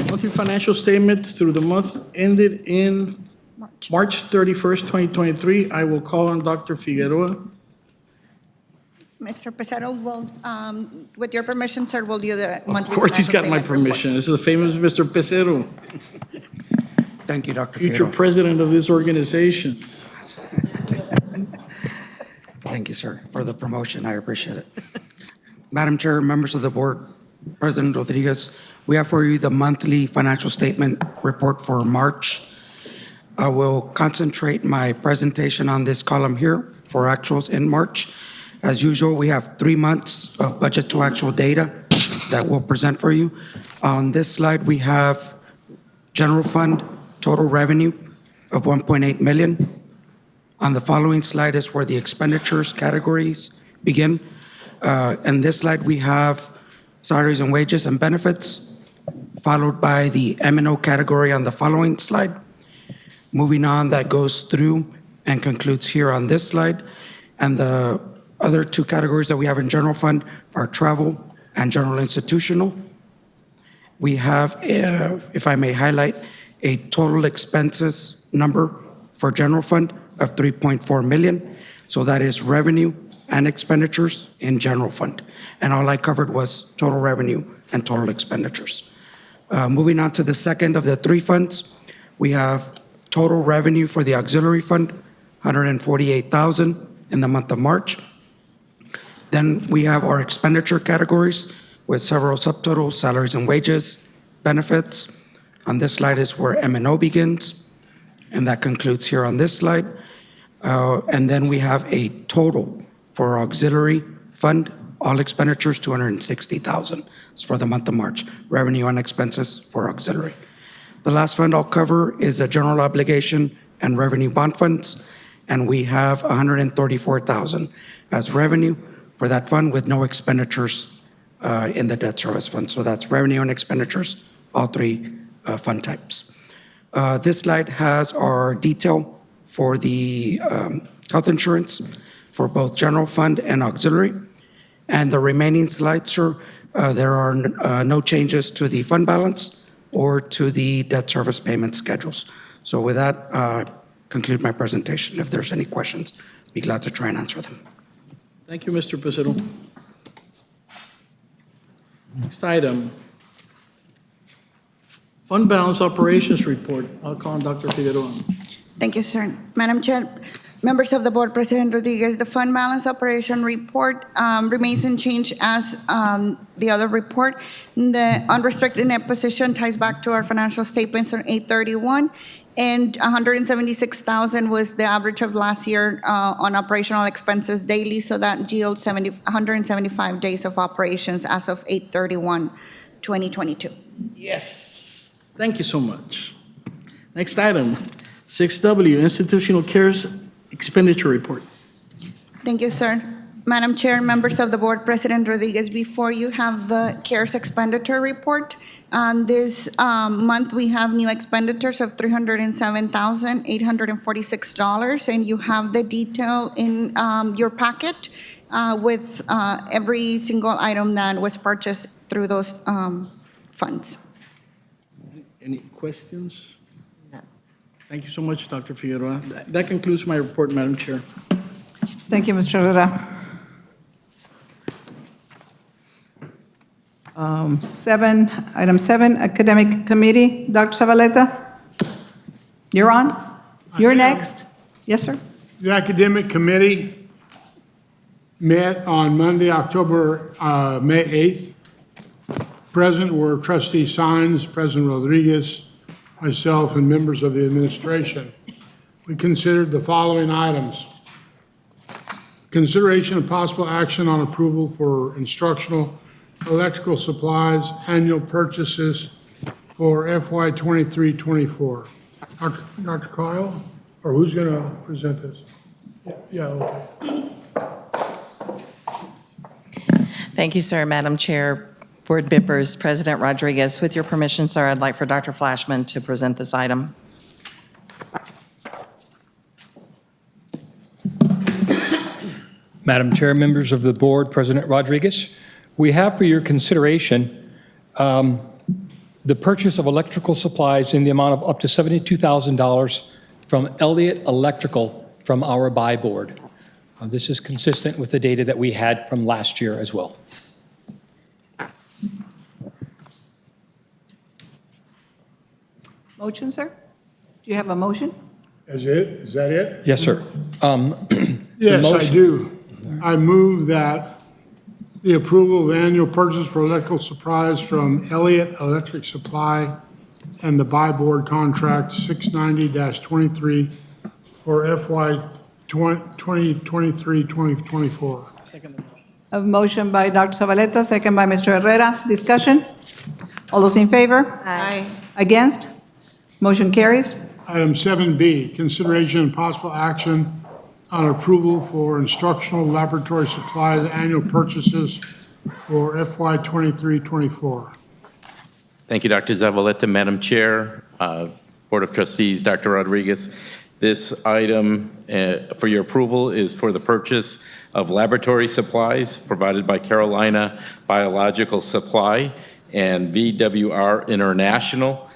monthly financial statement through the month ended in March 31st, 2023. I will call on Dr. Figueroa. Mr. Pesaro, will, with your permission, sir, will do the monthly. Of course, he's got my financial statement report. permission. This is the famous Mr. Pesero, Thank you, Dr. future Figueroa. president of this organization. Thank you, sir, for the promotion. I appreciate it. Madam Chair, members of the board, President Rodriguez, we have for you the monthly financial statement report for March. I will concentrate my presentation on this column here for actuals in March. As usual, we have 3 months of budget to actual data that we'll present for you. On this slide, we have general fund total revenue of 1.8 million. On the following slide is where the expenditures categories begin. In this slide, we have salaries and wages and benefits, followed by the M&O category on the following slide. Moving on, that goes through and concludes here on this slide. And the other 2 categories that we have in general fund are travel and general institutional. We have, if I may highlight, a total expenses number for general fund of 3.4 million. So that is revenue and expenditures in general fund. And all I covered was total revenue and total expenditures. Moving on to the second of the 3 funds, we have total revenue for the auxiliary fund, 148,000 in the month of March. Then we have our expenditure categories with several subtotals, salaries and wages, benefits. On this slide is where M&O begins, and that concludes here on this slide. And then we have a total for our auxiliary fund, all expenditures, 260,000. It's for the month of March, revenue and expenses for auxiliary. The last fund I'll cover is a general obligation and revenue bond funds, and we have 134,000 as revenue for that fund with no expenditures in the debt service fund. So that's revenue and expenditures, all 3 fund types. This slide has our detail for the health insurance for both general fund and auxiliary. And the remaining slides, sir, there are no changes to the fund balance or to the debt service payment schedules. So with that, conclude my presentation. If there's any questions, be glad to try and answer them. Thank you, Mr. Pizarro. Next item, fund balance operations report. I'll call on Dr. Figueroa. Thank you, sir. Madam Chair, members of the board, President Rodriguez, the fund balance operation report remains unchanged as the other report. The unrestricted net position ties back to our financial statements on 8/31, and 176,000 was the average of last year on operational expenses daily, so that yields 175 days of operations as of 8/31/2022. Yes. Thank you so much. Next item, 6W, institutional cares expenditure report. Thank you, sir. Madam Chair, members of the board, President Rodriguez, before you have the CARES expenditure report. This month, we have new expenditures of $307,846, and you have the detail in your packet with every single item that was purchased through those funds. Any questions? No. Thank you so much, Dr. Figueroa. That concludes my report, Madam Chair. Thank you, Mr. Herrera. 7, Academic Committee. Dr. Zavaleta, you're on. You're next. Yes, sir. The Academic Committee met on Monday, May 8th. Present were Trustee Sines, President Rodriguez, myself, and members of the administration. We considered the following items. Consideration of possible action on approval for instructional electrical supplies annual purchases for FY 23-24. Dr. Kyle, or who's going to present this? Yeah, okay. Thank you, sir. Madam Chair, Board Members, President Rodriguez, with your permission, sir, I'd like for Dr. Flashman to present this item. Madam Chair, members of the board, President Rodriguez, we have for your consideration the purchase of electrical supplies in the amount of up to $72,000 from Elliott Electrical from our buy board. This is consistent with the data that we had from last year as well. Motion, sir? Do you have a motion? Is that it? Yes, sir. Yes, I do. I move that the approval of annual purchase for electrical supplies from Elliott Electric Supply and the buy board contract 690-23 for FY 2023-2024. A motion by Dr. Zavaleta, second by Mr. Herrera. Discussion? All those in favor? Aye. Against? Motion carries. Item 7B, consideration and possible action on approval for instructional laboratory supplies annual purchases for FY 23-24. Thank you, Dr. Zavaleta. Madam Chair, Board of Trustees, Dr. Rodriguez. This item for your approval is for the purchase of laboratory supplies provided by Carolina Biological Supply and VWR International.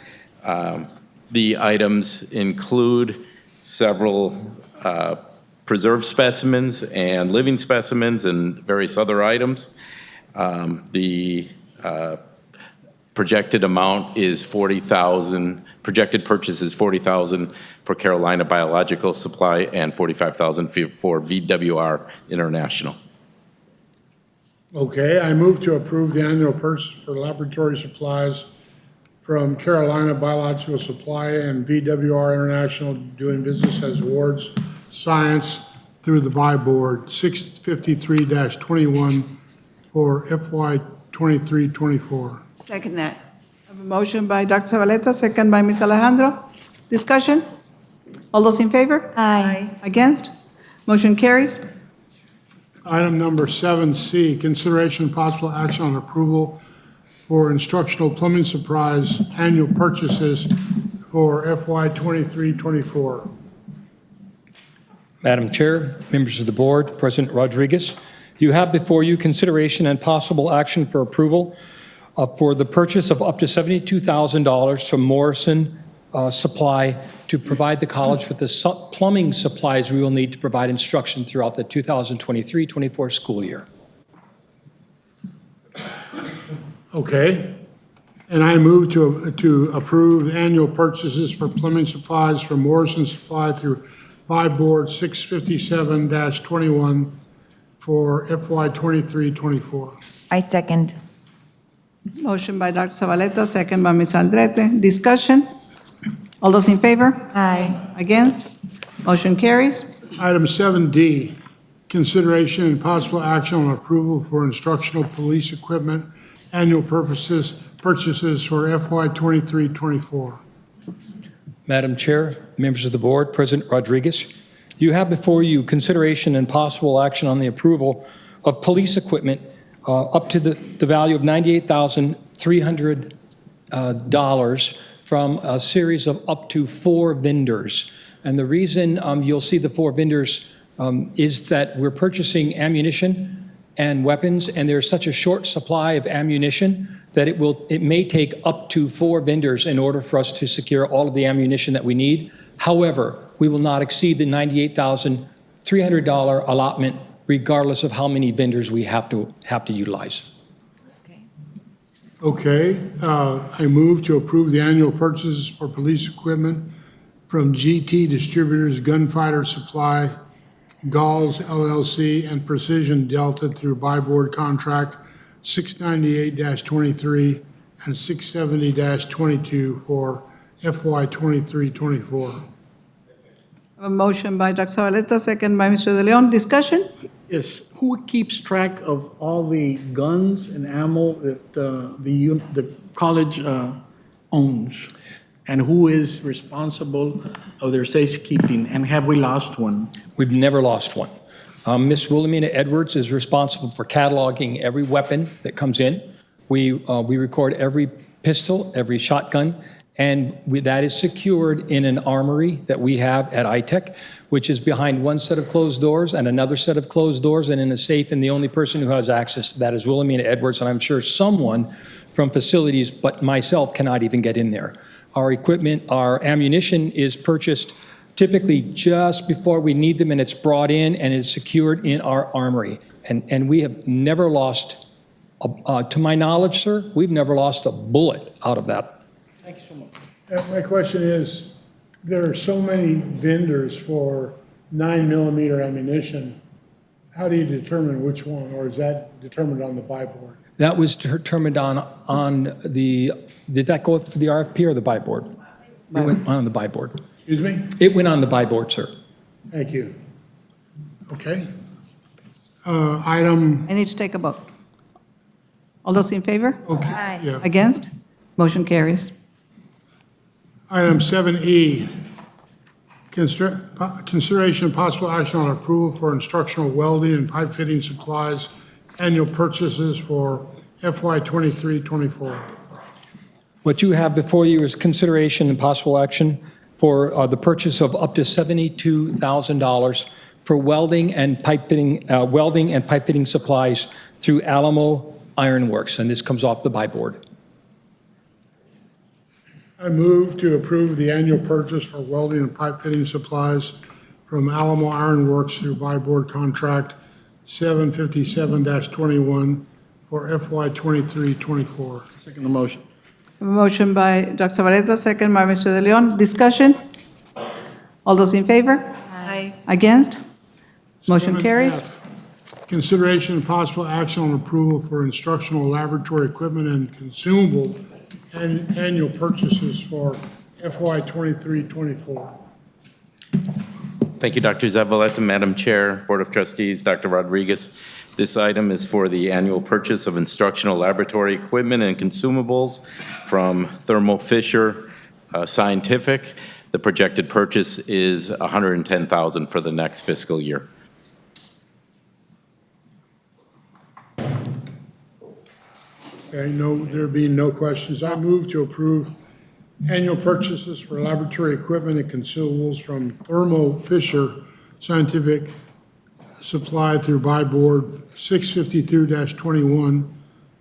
The items include several preserved specimens and living specimens and various other items. The projected amount is $40,000. Projected purchase is $40,000 for Carolina Biological Supply and $45,000 for VWR International. Okay, I move to approve the annual purchase for laboratory supplies from Carolina Biological Supply and VWR International, doing business as Wards Science through the buy board, 653-21 for FY 23-24. Second that. I have a motion by Dr. Zavaleta, second by Ms. Alejandro. Discussion? All those in favor? Aye. Against? Motion carries. Item number 7C, consideration and possible action on approval for instructional plumbing supplies annual purchases for FY 23-24. Madam Chair, members of the board, President Rodriguez, you have before you consideration and possible action for approval for the purchase of up to $72,000 from Morrison Supply to provide the college with the plumbing supplies we will need to provide instruction throughout the 2023-24 school year. Okay. And I move to approve annual purchases for plumbing supplies from Morrison Supply through buy board 657-21 for FY 23-24. I second. Motion by Dr. Zavaleta, second by Ms. Aldrete. Discussion? All those in favor? Aye. Against? Motion carries. Item 7D, consideration and possible action on approval for instructional police equipment annual purchases for FY 23-24. Madam Chair, members of the board, President Rodriguez, you have before you consideration and possible action on the approval of police equipment up to the value of $98,300 from a series of up to 4 vendors. And the reason you'll see the 4 vendors is that we're purchasing ammunition and weapons, and there's such a short supply of ammunition that it may take up to 4 vendors in order for us to secure all of the ammunition that we need. However, we will not exceed the $98,300 allotment regardless of how many vendors we have to utilize. Okay, I move to approve the annual purchases for police equipment from GT Distributors, Gunfighter Supply, Galls LLC, and Precision Delta through buy board contract 698-23 and 670-22 for FY 23-24. A motion by Dr. Zavaleta, second by Mr. De Leon. Discussion? Yes, who keeps track of all the guns and ammo that the college owns? And who is responsible of their safekeeping? And have we lost one? We've never lost one. Ms. Wilhelmina Edwards is responsible for cataloging every weapon that comes in. We record every pistol, every shotgun, and that is secured in an armory that we have at ITEC, which is behind one set of closed doors and another set of closed doors and in a safe, and the only person who has access to that is Wilhelmina Edwards, and I'm sure someone from facilities but myself cannot even get in there. Our equipment, our ammunition is purchased typically just before we need them, and it's brought in and it's secured in our armory. And we have never lost, to my knowledge, sir, we've never lost a bullet out of that. Thank you so much. My question is, there are so many vendors for 9mm ammunition. How do you determine which one, or is that determined on the buy board? That was determined on the, did that go for the RFP or the buy board? It went on the buy board. Excuse me? It went on the buy board, sir. Thank you. Okay. Item, I need to take a vote. All those in favor? okay, yeah. Against? Motion carries. Item 7E, consideration and possible action on approval for instructional welding and pipe fitting supplies, annual purchases for FY 23-24. What you have before you is consideration and possible action for the purchase of up to $72,000 for welding and pipe fitting supplies through Alamo Iron Works, and this comes off the buy board. I move to approve the annual purchase for welding and pipe fitting supplies from Alamo Iron Works through buy board contract 757-21 for FY 23-24. Second the motion. A motion by Dr. Zavaleta, second by Mr. De Leon. Discussion? All those in favor? Aye. Against? Motion carries. 7F, consideration and possible action on approval for instructional laboratory equipment and consumable and annual purchases for FY 23-24. Thank you, Dr. Zavaleta. Madam Chair, Board of Trustees, Dr. Rodriguez. This item is for the annual purchase of instructional laboratory equipment and consumables from Thermo Fisher Scientific. The projected purchase is $110,000 for the next fiscal year. Okay, there being no questions, I move to approve annual purchases for laboratory equipment and consumables from Thermo Fisher Scientific supplied through buy board 652-21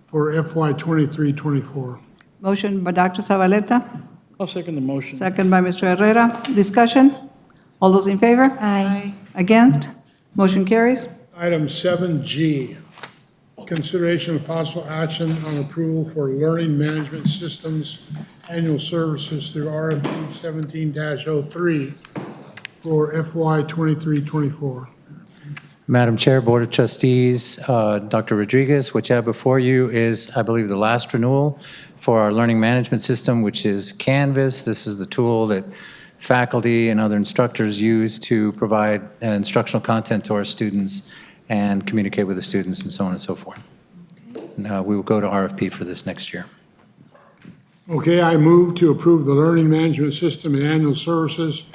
for FY 23-24. Motion by Dr. Zavaleta, I'll second the motion. second by Mr. Herrera. Discussion? All those in favor? Aye. Against? Motion carries. Item 7G, consideration of possible action on approval for learning management systems annual services through RFP 17-03 for FY 23-24. Madam Chair, Board of Trustees, Dr. Rodriguez, what you have before you is, I believe, the last renewal for our learning management system, which is Canvas. This is the tool that faculty and other instructors use to provide instructional content to our students and communicate with the students and so on and so forth. We will go to RFP for this next year. Okay, I move to approve the learning management system and annual services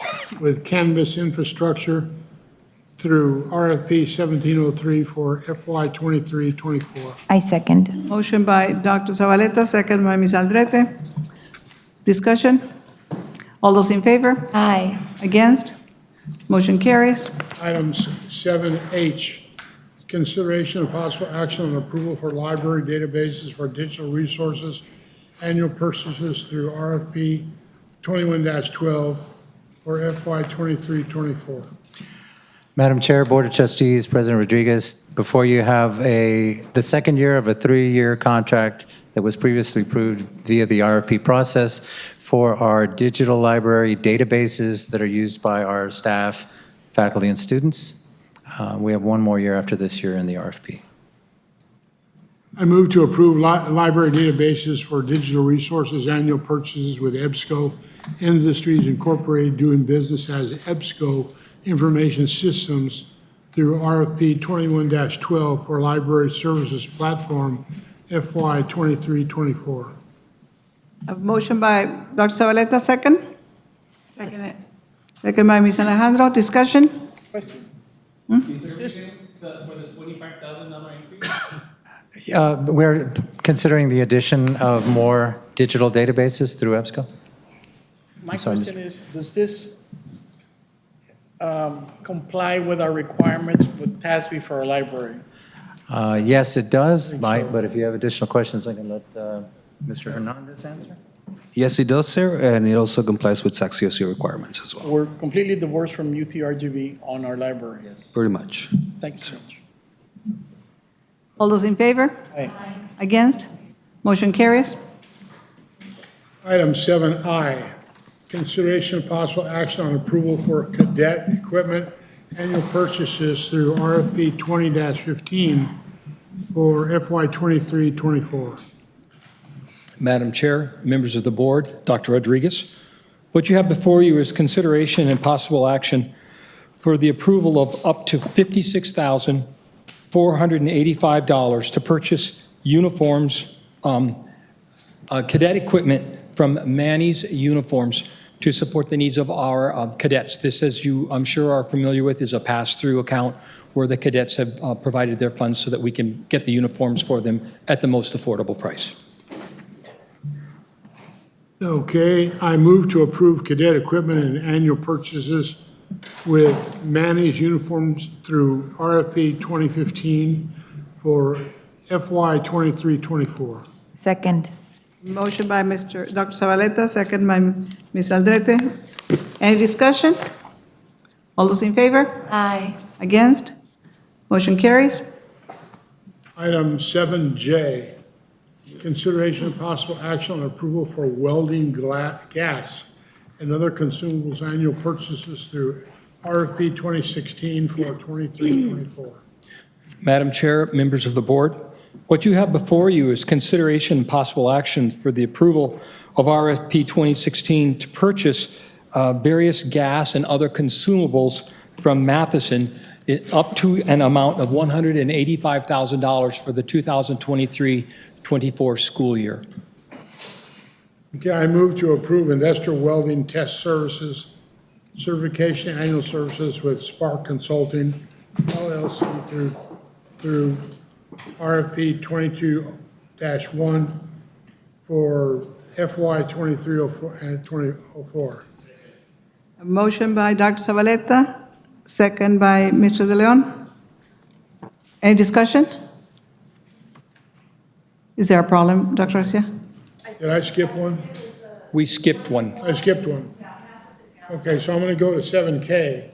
with Canvas infrastructure through RFP 1703 for FY 23-24. I second. Motion by Dr. Zavaleta, second by Ms. Aldrete. Discussion? All those in favor? Aye. Against? Motion carries. Items 7H, consideration of possible action on approval for library databases for digital resources, annual purchases through RFP 21-12 for FY 23-24. Madam Chair, Board of Trustees, President Rodriguez, before you have the second year of a 3-year contract that was previously approved via the RFP process for our digital library databases that are used by our staff, faculty, and students. We have one more year after this year in the RFP. I move to approve library databases for digital resources annual purchases with EBSCO Industries Incorporated doing business as EBSCO Information Systems through RFP 21-12 for Library Services Platform FY 23-24. A motion by Dr. Zavaleta, second. Second it. Second by Ms. Alejandro. Discussion? Question. Is this for the $25,000 increase? We're considering the addition of more digital databases through EBSCO. My sorry, question is, does this comply with our requirements with TSC for our library? Yes, it does, Mike, but if you have additional questions, I can let Mr. Hernandez answer. Yes, it does, sir, and it also complies with SAC-COC requirements as well. We're completely divorced from UTRGV on our library. Yes. Pretty much. Thank you so much. All those in favor? Aye. Against? Motion carries. Item 7I, consideration of possible action on approval for cadet equipment annual purchases through RFP 20-15 for FY 23-24. Madam Chair, members of the board, Dr. Rodriguez, what you have before you is consideration and possible action for the approval of up to $56,000 $485 to purchase uniforms, cadet equipment from Manny's Uniforms to support the needs of our cadets. This, as you, I'm sure, are familiar with, is a pass-through account where the cadets have provided their funds so that we can get the uniforms for them at the most affordable price. Okay, I move to approve cadet equipment and annual purchases with Manny's Uniforms through RFP 2015 for FY 23-24. Second. Motion by Dr. Zavaleta, second by Ms. Aldrete. Any discussion? All those in favor? Aye. Against? Motion carries. Item 7J, consideration of possible action on approval for welding gas and other consumables annual purchases through RFP 2016 for 23-24. Madam Chair, members of the board, what you have before you is consideration and possible action for the approval of RFP 2016 to purchase various gas and other consumables from Matheson up to an amount of $185,000 for the 2023-24 school year. Okay, I move to approve industrial welding test services, certification annual services with Spark Consulting LLC through RFP 22-1 for FY 2304 and 2004. A motion by Dr. Zavaleta, second by Mr. De Leon. Any discussion? Is there a problem, Dr. Garcia? Did I skip one? We skipped one. I skipped one. Okay, so I'm going to go to 7K.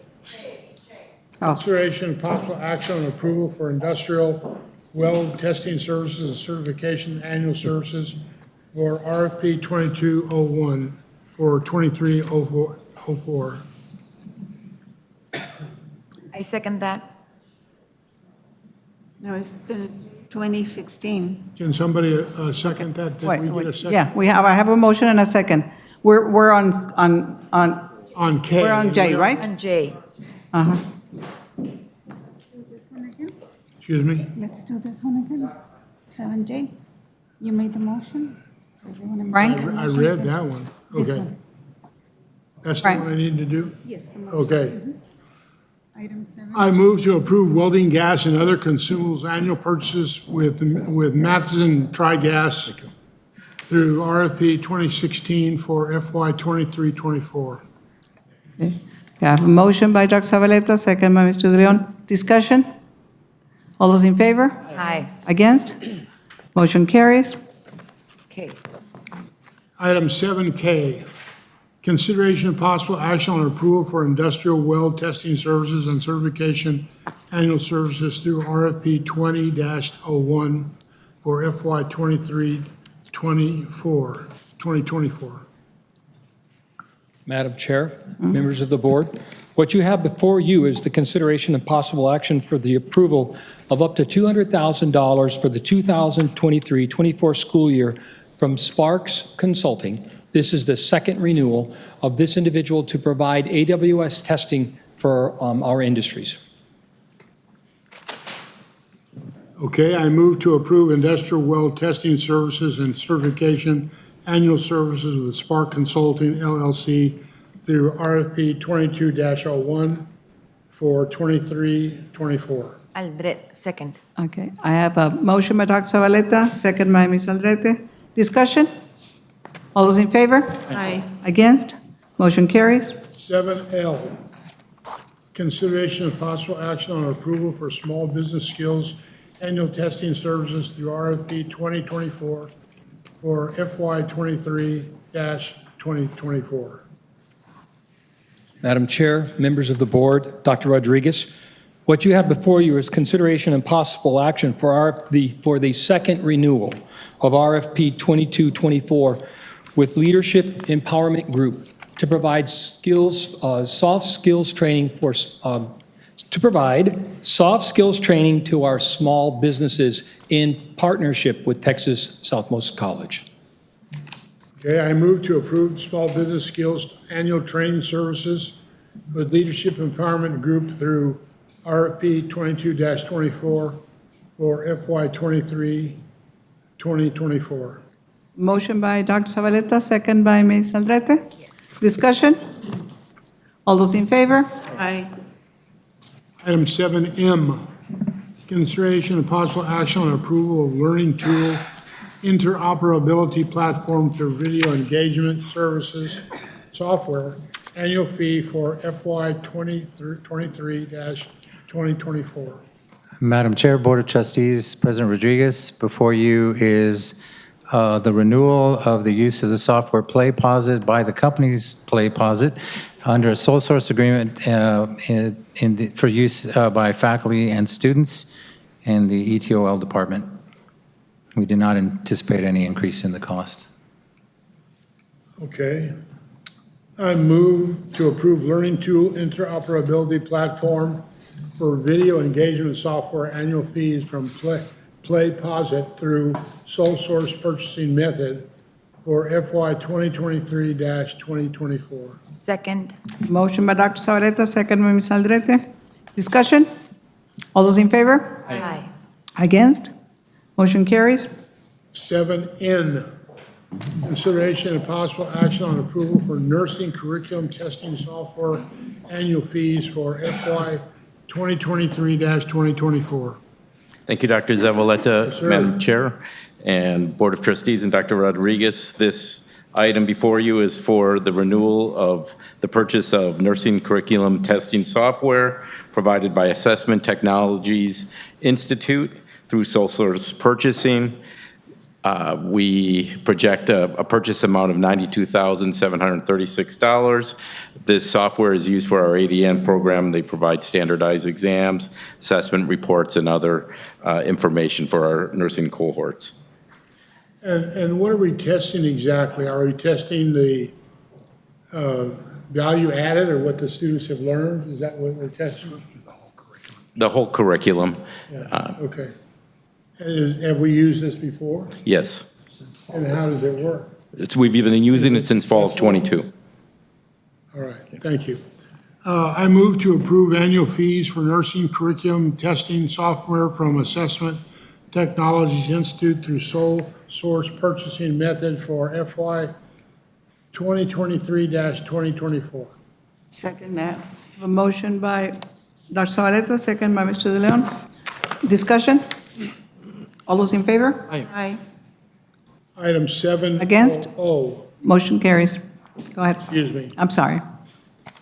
Consideration and possible action on approval for industrial weld testing services and certification annual services for RFP 2201 for 2304. I second that. No, it's 2016. Can somebody second that? Did we get a second? Yeah, I have a motion and a second. We're on K. We're on J, right? On J. Uh-huh. Excuse me? Let's do this one again. 7J. You made the motion? Frank? I read that one. This Okay. one. That's the Right. one I need to do? Yes, the motion. Okay. Item 7. I move to approve welding gas and other consumables annual purchases with Matheson Tri-Gas through RFP 2016 for FY 23-24. Okay. I have a motion by Dr. Zavaleta, second by Mr. De Leon. Discussion? All those in favor? Aye. Against? Motion carries. Okay. Item 7K, consideration of possible action on approval for industrial weld testing services and certification annual services through RFP 20-01 for FY 2024. Madam Chair, members of the board, what you have before you is the consideration and possible action for the approval of up to $200,000 for the 2023-24 school year from Sparks Consulting. This is the second renewal of this individual to provide AWS testing for our industries. Okay, I move to approve industrial weld testing services and certification annual services with Spark Consulting LLC through RFP 22-01 for 23-24. Aldrete, second. Okay, I have a motion by Dr. Zavaleta, second by Ms. Aldrete. Discussion? All those in favor? Aye. Against? Motion carries. 7L, consideration of possible action on approval for small business skills annual testing services through RFP 2024 for FY 23-2024. Madam Chair, members of the board, Dr. Rodriguez, what you have before you is consideration and possible action for the second renewal of RFP 2224 with Leadership Empowerment Group to provide soft skills training to our small businesses in partnership with Texas Southmost College. Okay, I move to approve small business skills annual training services with Leadership Empowerment Group through RFP 22-24 for FY 2024. Motion by Dr. Zavaleta, second by Ms. Aldrete. Discussion? All those in favor? Aye. Item 7M, consideration and possible action on approval of learning tool interoperability platform through video engagement services software, annual fee for FY 23-2024. Madam Chair, Board of Trustees, President Rodriguez, before you is the renewal of the use of the software PlayPosit by the company's PlayPosit under a sole source agreement for use by faculty and students in the ETOL department. We do not anticipate any increase in the cost. Okay. I move to approve learning tool interoperability platform for video engagement software annual fees from PlayPosit through sole source purchasing method for FY 2023-2024. Second. Motion by Dr. Zavaleta, second by Ms. Aldrete. Discussion? All those in favor? Aye. Against? Motion carries. 7N, consideration and possible action on approval for nursing curriculum testing software annual fees for FY 2023-2024. Thank you, Dr. Zavaleta, Yes, sir. Madam Chair, and Board of Trustees, and Dr. Rodriguez. This item before you is for the renewal of the purchase of nursing curriculum testing software provided by Assessment Technologies Institute through sole source purchasing. We project a purchase amount of $92,736. This software is used for our ADN program. They provide standardized exams, assessment reports, and other information for our nursing cohorts. And what are we testing exactly? Are we testing the value added or what the students have learned? Is that what we're testing? The whole curriculum, Yeah, okay. Have we used this before? yes. And how does it work? We've been using it since fall of '22. All right, thank you. I move to approve annual fees for nursing curriculum testing software from Assessment Technologies Institute through sole source purchasing method for FY 2023-2024. Second that. A motion by Dr. Zavaleta, second by Mr. De Leon. Discussion? All those in favor? Aye. Item 7. Against? Motion carries. Go ahead. Excuse me. I'm sorry.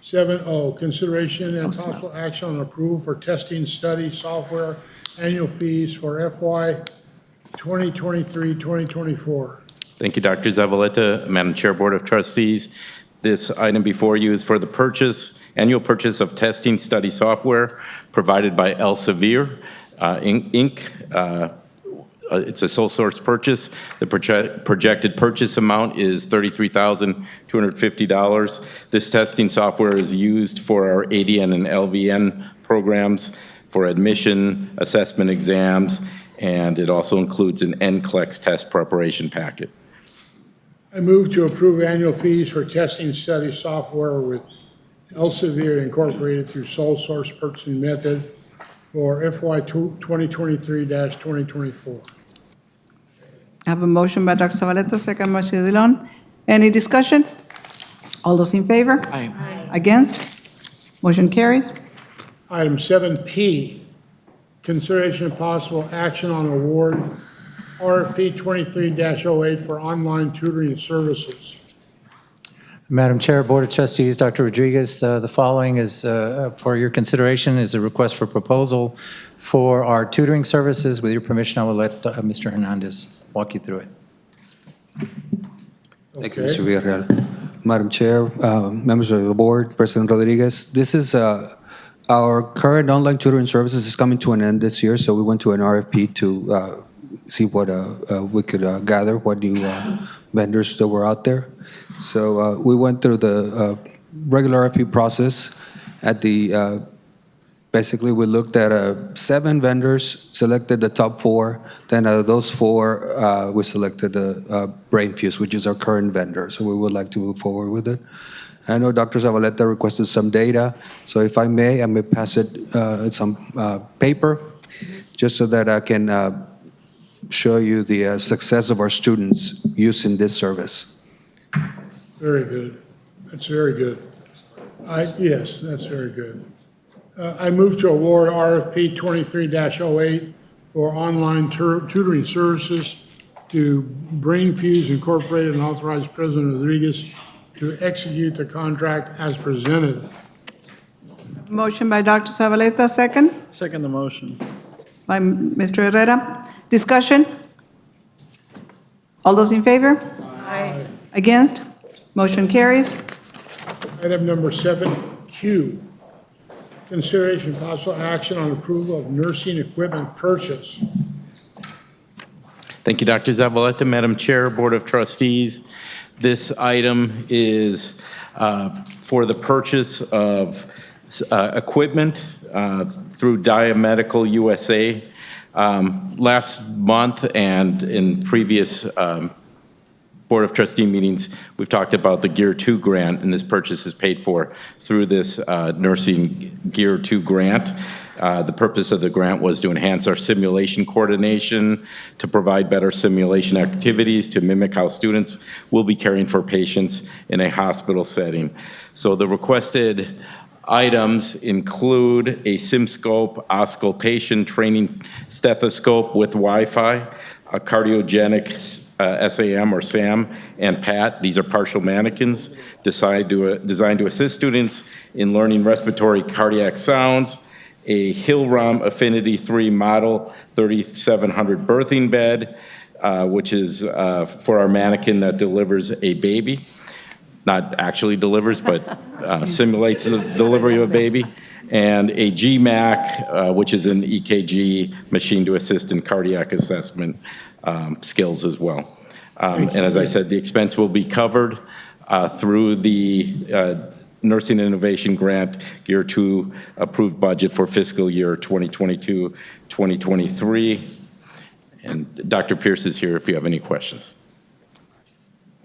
7O, consideration and possible action on approval for testing study software annual fees for FY 2023-2024. Thank you, Dr. Zavaleta, Madam Chair, Board of Trustees. This item before you is for the annual purchase of testing study software provided by Elsevier, Inc. It's a sole source purchase. The projected purchase amount is $33,250. This testing software is used for our ADN and LVN programs for admission, assessment exams, and it also includes an NCLEX test preparation packet. I move to approve annual fees for testing study software with Elsevier Incorporated through sole source purchasing method for FY 2023-2024. I have a motion by Dr. Zavaleta, second by Mr. De Leon. Any discussion? All those in favor? Aye. Against? Motion carries. Item 7P, consideration of possible action on award RFP 23-08 for online tutoring services. Madam Chair, Board of Trustees, Dr. Rodriguez, the following is for your consideration is a request for proposal for our tutoring services. With your permission, I will let Mr. Hernandez walk you through it. Thank you, Mr. Villarreal. Madam Chair, members of the board, President Rodriguez, this is our current online tutoring services is coming to an end this year, so we went to an RFP to see what we could gather, what new vendors that were out there. So we went through the regular RFP process. At the basically, we looked at 7 vendors, selected the top 4. Then out of those 4, we selected BrainFuse, which is our current vendor. So we would like to move forward with it. I know Dr. Zavaleta requested some data, so if I may pass it some paper just so that I can show you the success of our students using this service. Very good. That's very good. Yes, that's very good. I move to award RFP 23-08 for online tutoring services to Brainfuse Incorporated and authorize President Rodriguez to execute the contract as presented. Motion by Dr. Zavaleta, second Second the motion. by Mr. Herrera. Discussion? All those in favor? Aye. Against? Motion carries. Item number 7Q, consideration of possible action on approval of nursing equipment purchase. Thank you, Dr. Zavaleta. Madam Chair, Board of Trustees, this item is for the purchase of equipment through Diamedical USA. Last month and in previous Board of Trustee meetings, we've talked about the Gear 2 grant, and this purchase is paid for through this Nursing Gear 2 grant. The purpose of the grant was to enhance our simulation coordination, to provide better simulation activities, to mimic how students will be caring for patients in a hospital setting. So the requested items include a SimScope auscultation training stethoscope with Wi-Fi, a cardiogenic SAM or SAM, and PAT. These are partial mannequins designed to assist students in learning respiratory cardiac sounds, a Hillrom Affinity 3 Model 3700 birthing bed, which is for our mannequin that delivers a baby. Not actually delivers, but simulates the delivery of a baby, and a GMAC, which is an EKG machine to assist in cardiac assessment skills as well. And as I said, the expense will be covered through the Nursing Innovation Grant Gear 2 approved budget for fiscal year 2022-2023. And Dr. Pierce is here if you have any questions.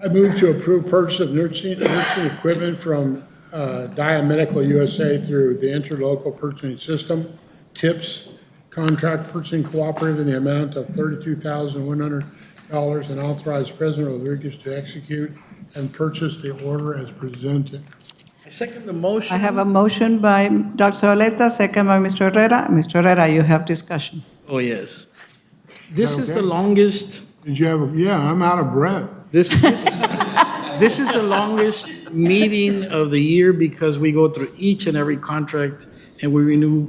I move to approve purchase of nursing equipment from Diamedical USA through the Interlocal Purchasing System, TIPS, Contract Purchasing Cooperative in the amount of $32,100 and authorize President Rodriguez to execute and purchase the order as presented. I second the motion. I have a motion by Dr. Zavaleta, second by Mr. Herrera. Mr. Herrera, you have discussion. Oh, yes. This is okay? the longest, Did you have, yeah, I'm out of breath. this is the longest meeting of the year because we go through each and every contract and we renew.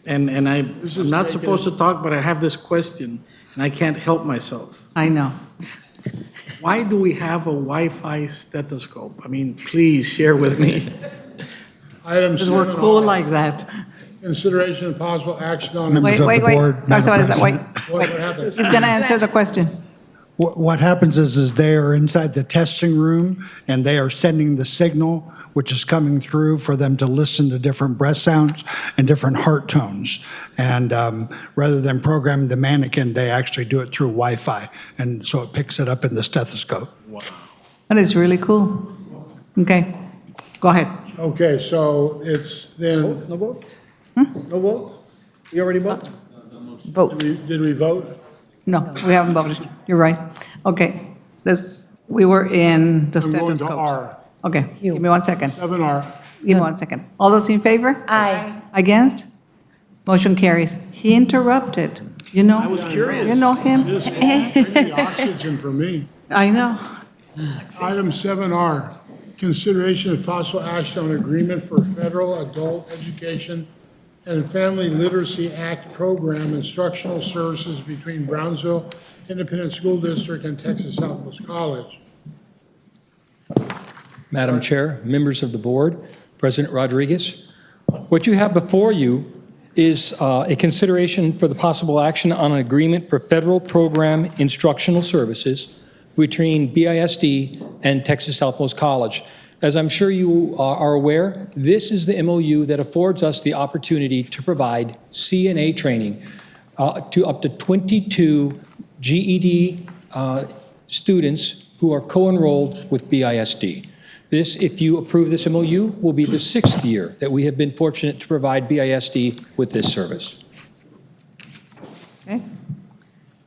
And I'm not supposed to talk, but I have this question and I can't help myself. I know. Why do we have a Wi-Fi stethoscope? I mean, please share with me. Item Because we're 7, cool like that. consideration of possible action on. Wait, wait, wait. Dr. Zavaleta, wait. What happened? He's going to answer the question. What happens is they are inside the testing room and they are sending the signal, which is coming through for them to listen to different breath sounds and different heart tones. And rather than programming the mannequin, they actually do it through Wi-Fi. And so it picks it up in the stethoscope. That is really cool. Okay, go ahead. Okay, so it's then, No vote? No vote? You already voted? Vote. did we vote? No, we haven't voted. You're right. Okay, we were in the I'm going to stethoscopes. R. Okay, give me 1 second. 7R. Give me 1 second. All those in favor? Aye. Against? Motion carries. He interrupted. You know? I was curious. You know him? Just the oxygen for me. I know. Item 7R, consideration of possible action on agreement for federal adult education and Family Literacy Act program instructional services between Brownsville Independent School District and Texas Southmost College. Madam Chair, members of the board, President Rodriguez, what you have before you is a consideration for the possible action on an agreement for federal program instructional services between BISD and Texas Southmost College. As I'm sure you are aware, this is the MOU that affords us the opportunity to provide CNA training to up to 22 GED students who are co-enrolled with BISD. This, if you approve this MOU, will be the 6th year that we have been fortunate to provide BISD with this service. Okay.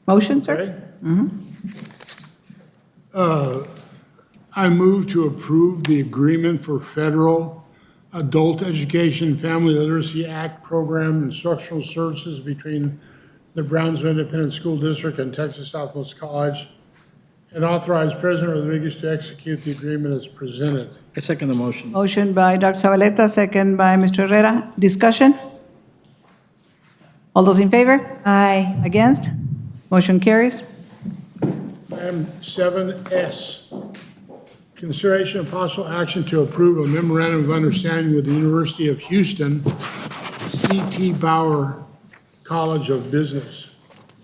Motion, sir? Okay. I move to approve the agreement for federal Adult Education Family Literacy Act Program Instructional Services between the Brownsville Independent School District and Texas Southmost College, and authorize President Rodriguez to execute the agreement as presented. I second the motion. Motion by Dr. Zavaleta, second by Mr. Herrera. Discussion? All those in favor? Aye. Against? Motion carries. Item 7S, consideration of possible action to approve a memorandum of understanding with the University of Houston, C.T. Bauer College of Business.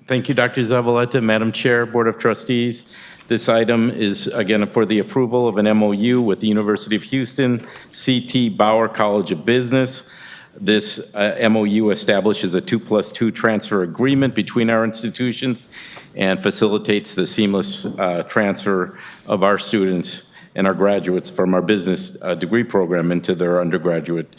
Thank you, Dr. Zavaleta. Madam Chair, Board of Trustees, this item is, again, for the approval of an MOU with the University of Houston, C.T. Bauer College of Business. This MOU establishes a 2+2 transfer agreement between our institutions and facilitates the seamless transfer of our students and our graduates from our business degree program into their undergraduate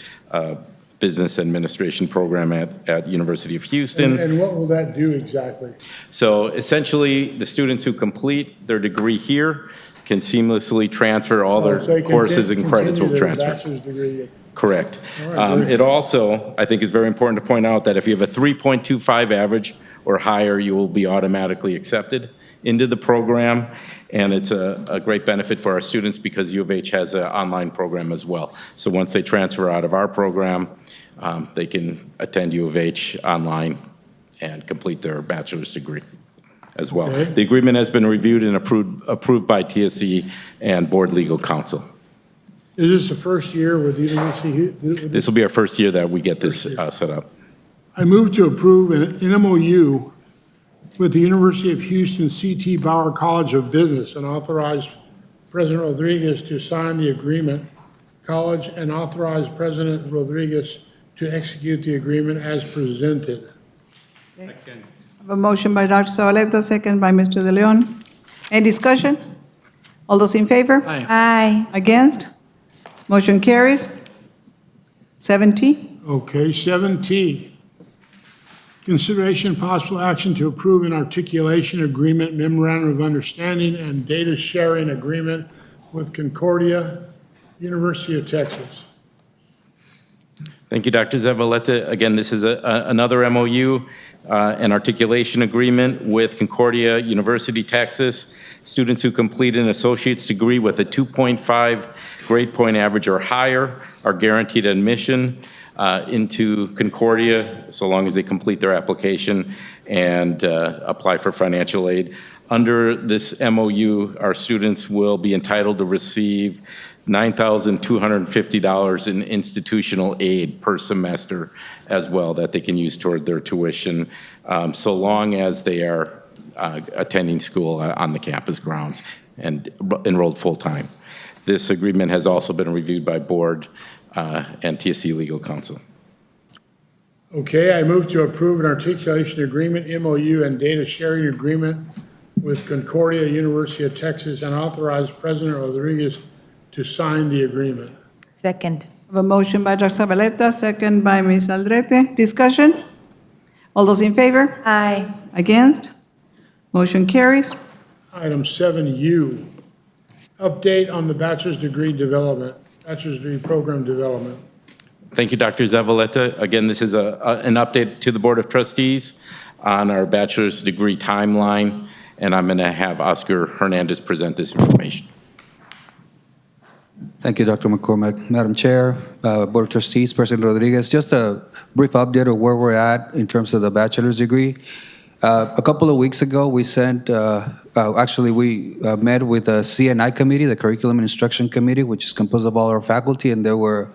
business administration program at University of Houston. And what will that do exactly? So essentially, the students who complete their degree here can seamlessly transfer all So their they can courses and credits will continue their transfer. bachelor's degree. Correct. All right, great. It also, I think, is very important to point out that if you have a 3.25 average or higher, you will be automatically accepted into the program. And it's a great benefit for our students because U of H has an online program as well. So once they transfer out of our program, they can attend U of H online and complete their bachelor's degree as well. Okay. The agreement has been reviewed and approved by TSC and Board Legal Counsel. Is this the first year with the University? This will be our first year that we get this set up. I move to approve an MOU with the University of Houston C.T. Bauer College of Business and authorize President Rodriguez to sign the agreement, college, and authorize President Rodriguez to execute the agreement as presented. I have a motion by Dr. Zavaleta, second by Mr. De Leon. Any discussion? All those in favor? Aye. Aye. Against? Motion carries. 7T. Okay, 7T. Consideration and possible action to approve an articulation agreement, memorandum of understanding, and data sharing agreement with Concordia, University of Texas. Thank you, Dr. Zavaleta. Again, this is another MOU, an articulation agreement with Concordia University, Texas. Students who complete an associate's degree with a 2.5 grade point average or higher are guaranteed admission into Concordia so long as they complete their application and apply for financial aid. Under this MOU, our students will be entitled to receive $9,250 in institutional aid per semester as well that they can use toward their tuition, so long as they are attending school on the campus grounds and enrolled full-time. This agreement has also been reviewed by Board and TSC Legal Counsel. Okay, I move to approve an articulation agreement, MOU, and data sharing agreement with Concordia, University of Texas, and authorize President Rodriguez to sign the agreement. Second. I have a motion by Dr. Zavaleta, second by Ms. Aldrete. Discussion? All those in favor? Aye. Against? Motion carries. Item 7U, update on the bachelor's degree development, bachelor's degree program development. Thank you, Dr. Zavaleta. Again, this is an update to the Board of Trustees on our bachelor's degree timeline, and I'm going to have Oscar Hernandez present this information. Thank you, Dr. McCormick. Madam Chair, Board of Trustees, President Rodriguez, just a brief update of where we're at in terms of the bachelor's degree. A couple of weeks ago, we sent, we met with the CNI committee, the Curriculum and Instruction Committee, which is composed of all our faculty, and they were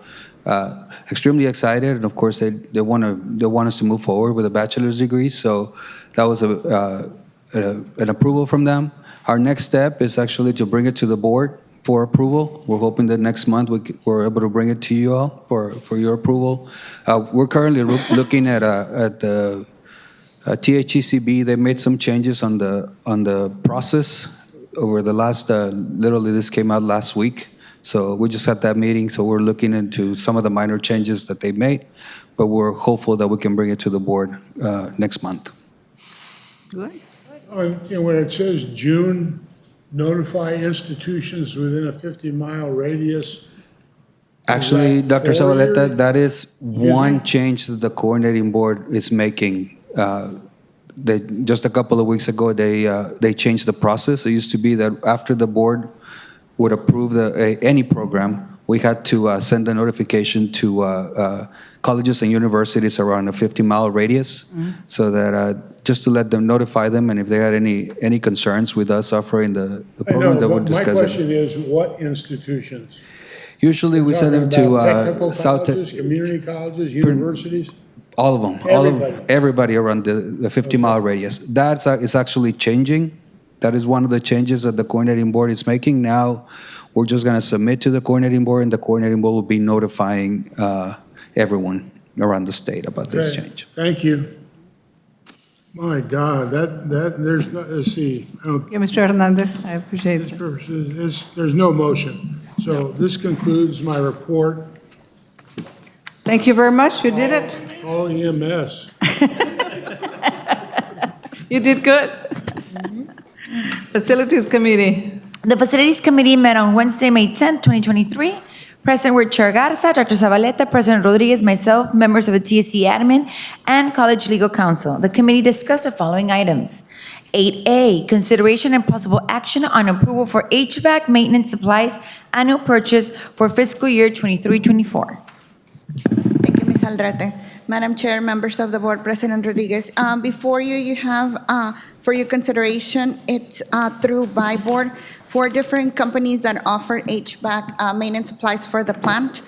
extremely excited. And of course, they want us to move forward with a bachelor's degree. So that was an approval from them. Our next step is actually to bring it to the board for approval. We're hoping that next month we're able to bring it to you all for your approval. We're currently looking at the THECB. They made some changes on the process over the last, literally this came out last week. So we just had that meeting, so we're looking into some of the minor changes that they made, but we're hopeful that we can bring it to the board next month. Good. When it says June, notify institutions within a 50-mile radius. Actually, that Dr. 4 Zavaleta, years? that is one change that the coordinating board is making. Just a couple of weeks ago, they changed the process. It used to be that after the board would approve any program, we had to send a notification to colleges and universities around a 50-mile radius, so that just to let them notify them, and if they had any concerns with us offering the I program, know, they would but my discuss it. question is, what institutions? Usually, we send them Talking about to technical South. colleges, community colleges, universities? All of them, everybody around the 50-mile radius. That's is actually changing. That is one of the changes that the coordinating board is making. Now, we're just going to submit to the coordinating board, and the coordinating board will be notifying everyone around the state about this Okay, change. Thank you. My God, there's no, let's see, I don't, Okay, Mr. Hernandez, I appreciate it. there's no motion. So this concludes my report. Thank you very much. You did it. All EMS. You did good. Facilities Committee. The Facilities Committee met on Wednesday, May 10th, 2023. Present were Chair Garza, Dr. Zavaleta, President Rodriguez, myself, members of the TSC admin, and College Legal Counsel. The committee discussed the following items. 8A, consideration and possible action on approval for HVAC maintenance supplies annual purchase for fiscal year 23-24. Thank you, Ms. Aldrete. Madam Chair, members of the board, President Rodriguez, before you, you have for your consideration, it's through by board, 4 different companies that offer HVAC maintenance supplies for the plant.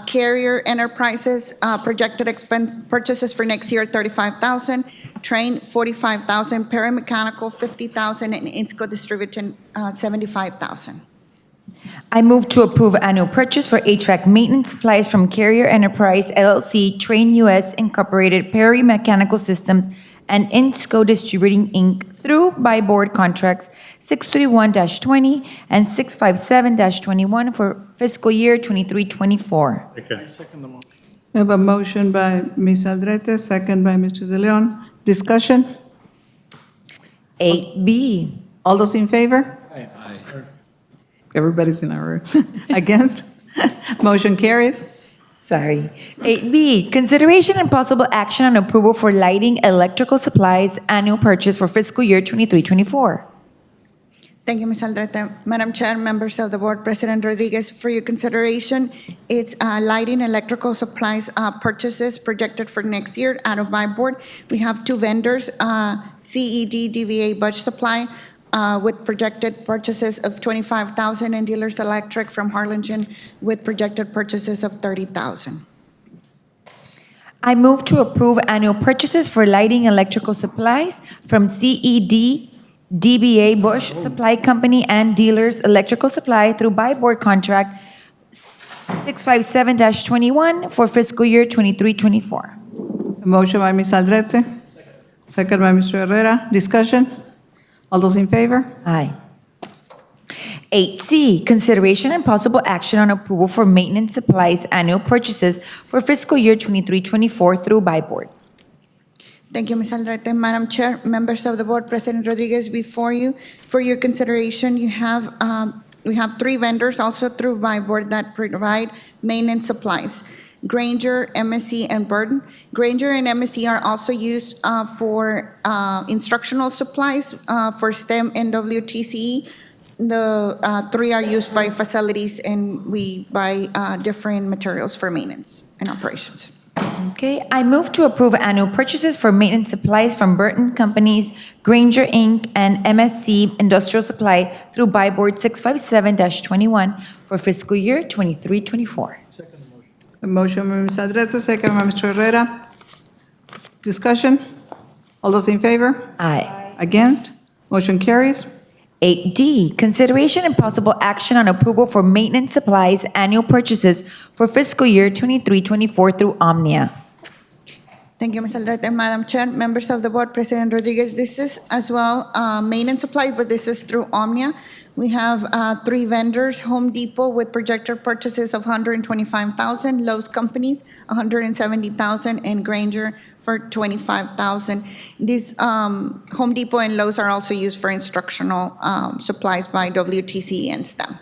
Carrier Enterprises, projected expense purchases for next year, $35,000. Train, $45,000. Paramechanical, $50,000. And Insco Distribution, $75,000. I move to approve annual purchase for HVAC maintenance supplies from Carrier Enterprise LLC, Train US Incorporated, Perry Mechanical Systems, and Insco Distributing, Inc. through by board contracts 631-20 and 657-21 for fiscal year 23-24. We have a motion by Ms. Aldrete, second by Mr. De Leon. Discussion? 8B. All those in favor? Everybody's in our against? Motion carries. Sorry. 8B, consideration and possible action on approval for lighting electrical supplies annual purchase for fiscal year 23-24. Thank you, Ms. Aldrete. Madam Chair, members of the board, President Rodriguez, for your consideration, it's lighting electrical supplies purchases projected for next year out of my board. We have 2 vendors, CED DVA Budge Supply, with projected purchases of $25,000, and Dealers Electric from Harlingen with projected purchases of $30,000. I move to approve annual purchases for lighting electrical supplies from CED DBA Bush Supply Company and Dealers Electrical Supply through by board contract 657-21 for fiscal year 23-24. A motion by Ms. Aldrete, second by Mr. Herrera. Discussion? All those in favor? Aye. 8C, consideration and possible action on approval for maintenance supplies annual purchases for fiscal year 23-24 through by board. Thank you, Ms. Aldrete. Madam Chair, members of the board, President Rodriguez, before you, for your consideration, you have, we have 3 vendors also through by board that provide maintenance supplies. Granger, MSC, and Burden. Granger and MSC are also used for instructional supplies for STEM and WTCE. The 3 are used by facilities, and we buy different materials for maintenance and operations. Okay, I move to approve annual purchases for maintenance supplies from Burton Companies, Granger Inc., and MSC Industrial Supply through by board 657-21 for fiscal year 23-24. A motion by Ms. Aldrete, second by Mr. Herrera. Discussion? All those in favor? Aye. Against? Motion carries. 8D, consideration and possible action on approval for maintenance supplies annual purchases for fiscal year 23-24 through Omnia. Thank you, Ms. Aldrete. Madam Chair, members of the board, President Rodriguez, this is as well maintenance supply, but this is through Omnia. We have 3 vendors, Home Depot with projected purchases of $125,000, Lowe's Companies, $170,000, and Granger for $25,000. These Home Depot and Lowe's are also used for instructional supplies by WTC and STEM.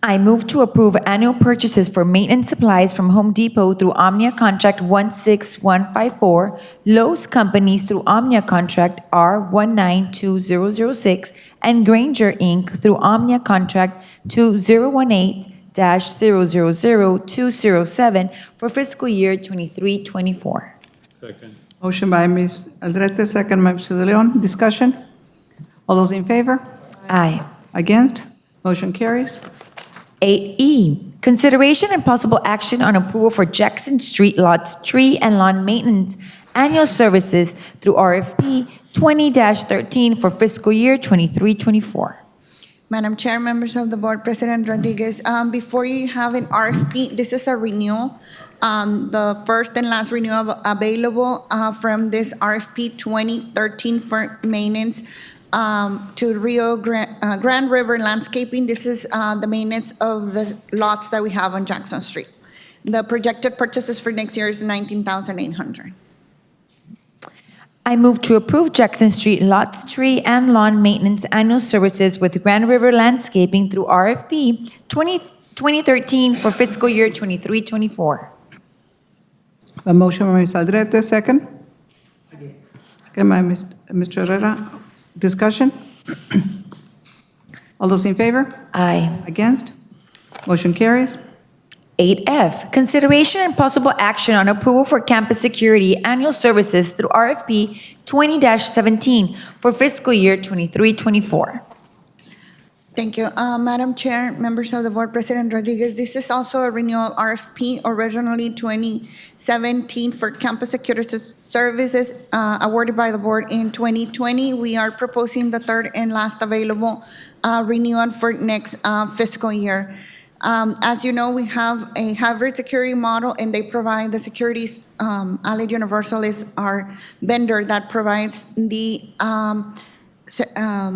I move to approve annual purchases for maintenance supplies from Home Depot through Omnia Contract 16154, Lowe's Companies through Omnia Contract R192006, and Granger Inc. through Omnia Contract 2018-000207 for fiscal year 23-24. Second. Motion by Ms. Aldrete, second by Mr. De Leon. Discussion? All those in favor? Aye. Against? Motion carries. 8E, consideration and possible action on approval for Jackson Street Lots Tree and Lawn Maintenance Annual Services through RFP 20-13 for fiscal year 23-24. Madam Chair, members of the board, President Rodriguez, before you have an RFP, this is a renewal. The first and last renewal available from this RFP 2013 for maintenance to Grand River Landscaping. This is the maintenance of the lots that we have on Jackson Street. The projected purchases for next year is $19,800. I move to approve Jackson Street Lots, Tree, and Lawn Maintenance Annual Services with Grand River Landscaping through RFP 2013 for fiscal year 23-24. A motion by Ms. Aldrete, second. Second by Mr. Herrera. Discussion? All those in favor? Aye. Against? Motion carries. 8F, consideration and possible action on approval for campus security annual services through RFP 20-17 for fiscal year 23-24. Thank you. Madam Chair, members of the board, President Rodriguez, this is also a renewal RFP, originally 2017 for campus security services awarded by the board in 2020. We are proposing the third and last available renewal for next fiscal year. As you know, we have a hybrid security model, and they provide the securities. Allied Universal is our vendor that provides the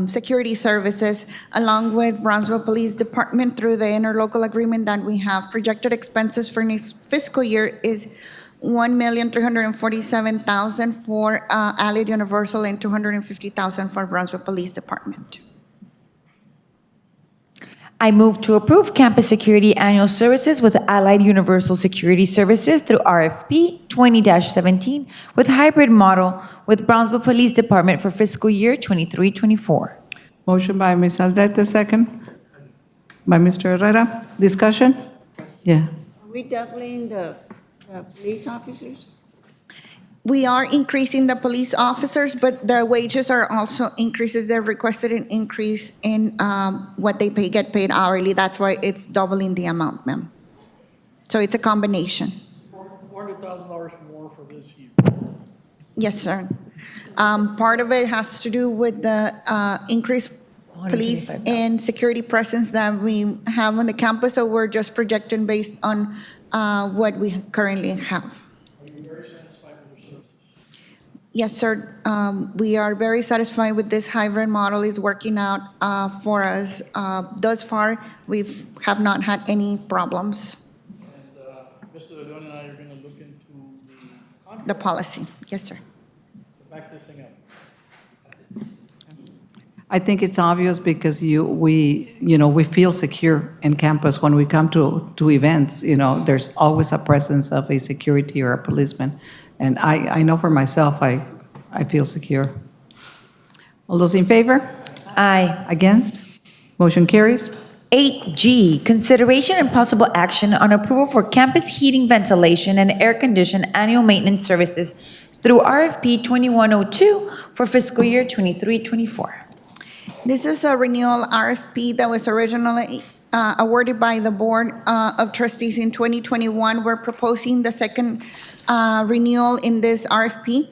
security services, along with Brownsville Police Department through the interlocal agreement that we have. Projected expenses for next fiscal year is $1,347,000 for Allied Universal and $250,000 for Brownsville Police Department. I move to approve campus security annual services with Allied Universal Security Services through RFP 20-17 with hybrid model with Brownsville Police Department for fiscal year 23-24. Motion by Ms. Aldrete, second. By Mr. Herrera. Discussion? Yeah. Are we doubling the police officers? We are increasing the police officers, but their wages are also increases. They've requested an increase in what they get paid hourly. That's why it's doubling the amount, ma'am. So it's a combination. $400,000 more for this year. Yes, sir. Part of it has to do with the increased police and security presence that we have on the campus, so we're just projecting based on what we currently have. Yes, sir. We are very satisfied with this hybrid model. It's working out for us. Thus far, we have not had any problems. And Mr. De Leon and I are going to look into The policy. Yes, sir. back this thing up. I think it's obvious because we feel secure in campus when we come to events. There's always a presence of a security or a policeman. And I know for myself, I feel secure. All those in favor? Aye. Against? Motion carries. 8G, consideration and possible action on approval for campus heating, ventilation, and air condition annual maintenance services through RFP 2102 for fiscal year 23-24. This is a renewal RFP that was originally awarded by the Board of Trustees in 2021. We're proposing the second renewal in this RFP.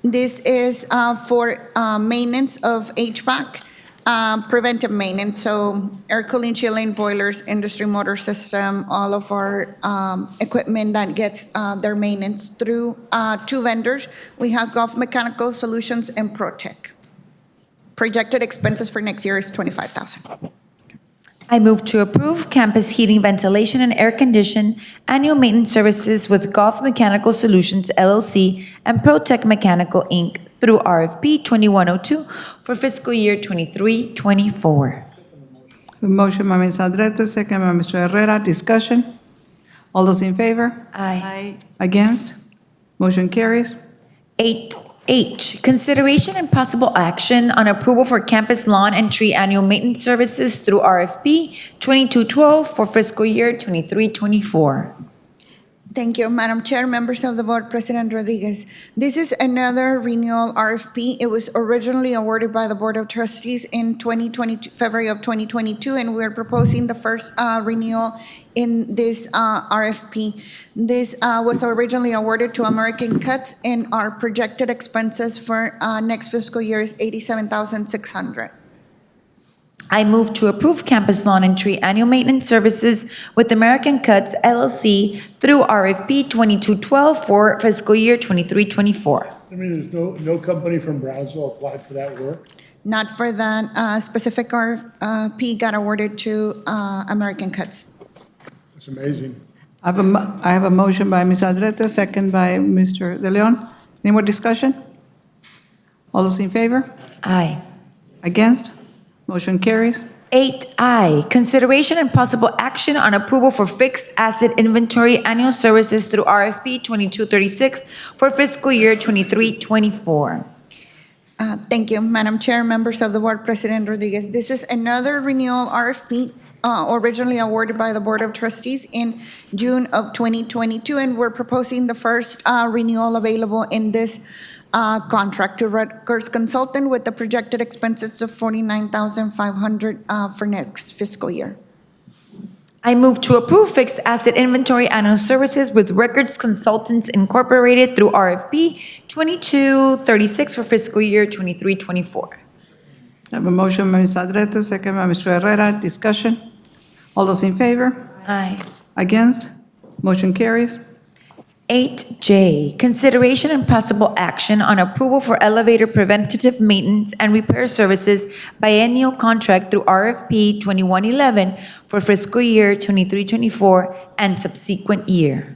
This is for maintenance of HVAC. preventive maintenance, so air cooling, chilling, boilers, industry motor system, all of our equipment that gets their maintenance through two vendors. We have Gulf Mechanical Solutions and ProTech. Projected expenses for next year is $25,000. I move to approve campus heating, ventilation, and air condition annual maintenance services with Gulf Mechanical Solutions LLC and ProTech Mechanical Inc. through RFP 2102 for fiscal year 23-24. A motion by Ms. Aldrete, second by Mr. Herrera. Discussion? All those in favor? Aye. Against? Motion carries. 8H, consideration and possible action on approval for campus lawn and tree annual maintenance services through RFP 2212 for fiscal year 23-24. Thank you, Madam Chair, members of the board, President Rodriguez. This is another renewal RFP. It was originally awarded by the Board of Trustees in February of 2022, and we're proposing the first renewal in this RFP. This was originally awarded to American Cuts, and our projected expenses for next fiscal year is $87,600. I move to approve campus lawn and tree annual maintenance services with American Cuts LLC through RFP 2212 for fiscal year 23-24. I mean, there's no company from Brownsville applied for that work? Not for that specific RFP, got awarded to American Cuts. It's amazing. I have a motion by Ms. Aldrete, second by Mr. De Leon. Any more discussion? All those in favor? Aye. Against? Motion carries. 8I, consideration and possible action on approval for fixed asset inventory annual services through RFP 2236 for fiscal year 23-24. Thank you, Madam Chair, members of the board, President Rodriguez. This is another renewal RFP originally awarded by the Board of Trustees in June of 2022, and we're proposing the first renewal available in this contract to Rutgers Consultant with the projected expenses of $49,500 for next fiscal year. I move to approve fixed asset inventory annual services with Records Consultants Incorporated through RFP 2236 for fiscal year 23-24. I have a motion by Ms. Aldrete, second by Mr. Herrera. Discussion? All those in favor? Aye. Against? Motion carries. 8J, consideration and possible action on approval for elevator preventative maintenance and repair services biennial contract through RFP 2111 for fiscal year 23-24 and subsequent year.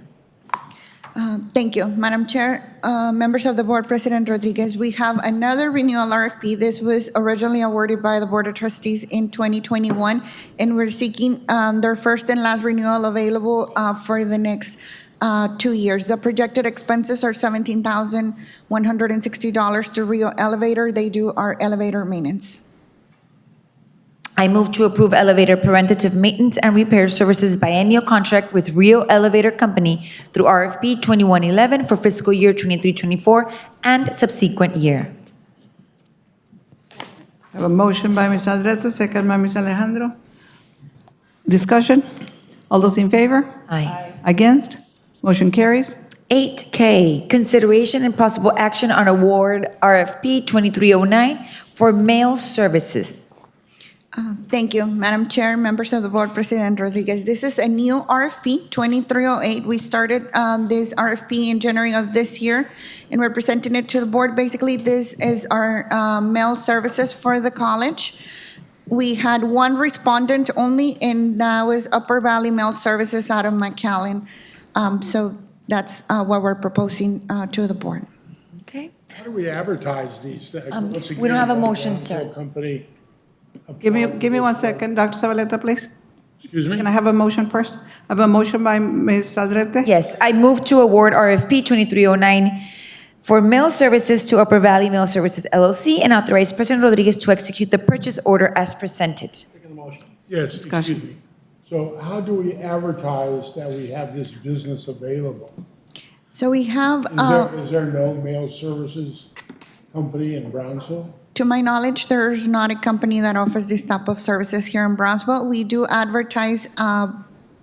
Thank you, Madam Chair. Members of the board, President Rodriguez, we have another renewal RFP. This was originally awarded by the Board of Trustees in 2021, and we're seeking their first and last renewal available for the next 2 years. The projected expenses are $17,160 to Rio Elevator. They do our elevator maintenance. I move to approve elevator preventative maintenance and repair services biennial contract with Rio Elevator Company through RFP 2111 for fiscal year 23-24 and subsequent year. I have a motion by Ms. Aldrete, second by Ms. Alejandro. Discussion? All those in favor? Aye. Against? Motion carries. 8K, consideration and possible action on award RFP 2309 for mail services. Thank you, Madam Chair, members of the board, President Rodriguez. This is a new RFP, 2308. We started this RFP in January of this year, and we're presenting it to the board. Basically, this is our mail services for the college. We had one respondent only, and that was Upper Valley Mail Services out of McAllen. So that's what we're proposing to the board. Okay. How do we advertise these? Once we don't have a again, motion, Brownsville sir. Company. Give me 1 second. Dr. Zavaleta, please. Excuse me? Can I have a motion first? I have a motion by Ms. Aldrete. Yes, I move to award RFP 2309 for mail services to Upper Valley Mail Services LLC and authorize President Rodriguez to execute the purchase order as presented. Yes, Discussion. excuse me. So how do we advertise that we have this business available? So we have, Is there no mail services company in Brownsville? to my knowledge, there's not a company that offers this type of services here in Brownsville. We do advertise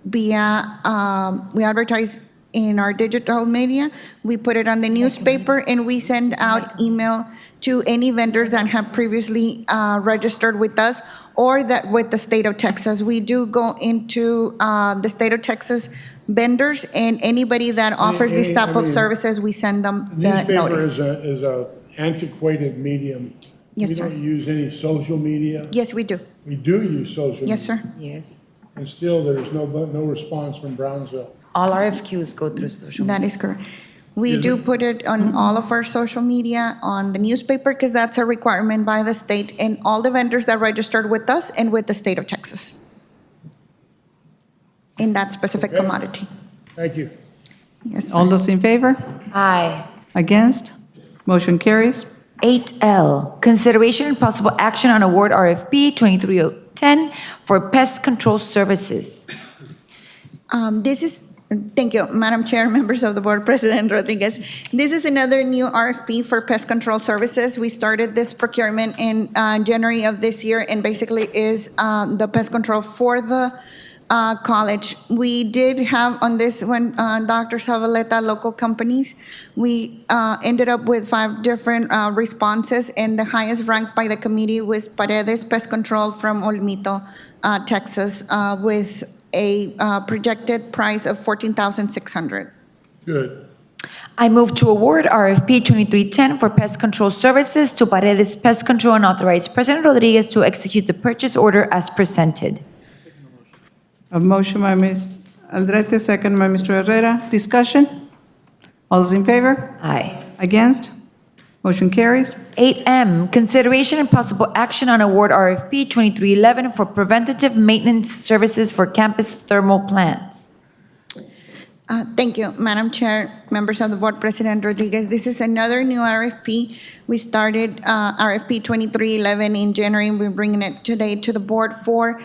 we advertise in our digital media. We put it on the newspaper, and we send out email to any vendors that have previously registered with us or that with the state of Texas. We do go into the state of Texas vendors, and anybody that offers this type of services, we send them the Newspaper notice. is a antiquated medium. Yes, sir. We don't use any social media. Yes, we do. We do use social media. Yes, sir. Yes. And still, there's no response from Brownsville. All RFQs go through social media. That is correct. We do put it on all of our social media, on the newspaper, because that's a requirement by the state and all the vendors that registered with us and with the state of Texas in that specific commodity. Thank you. Yes, sir. All those in favor? Aye. Against? Motion carries. 8L, consideration and possible action on award RFP 2310 for pest control services. Thank you, Madam Chair, members of the board, President Rodriguez. This is another new RFP for pest control services. We started this procurement in January of this year, and basically is the pest control for the college. We did have on this one, Dr. Zavaleta, local companies. We ended up with 5 different responses, and the highest ranked by the committee was Paredes Pest Control from Olmito, Texas, with a projected price of $14,600. Good. I move to award RFP 2310 for pest control services to Paredes Pest Control and authorize President Rodriguez to execute the purchase order as presented. A motion by Ms. Aldrete, second by Mr. Herrera. Discussion? All those in favor? Aye. Against? Motion carries. 8M, consideration and possible action on award RFP 2311 for preventative maintenance services for campus thermal plants. Thank you, Madam Chair, members of the board, President Rodriguez. This is another new RFP. We started RFP 2311 in January, and we're bringing it today to the board for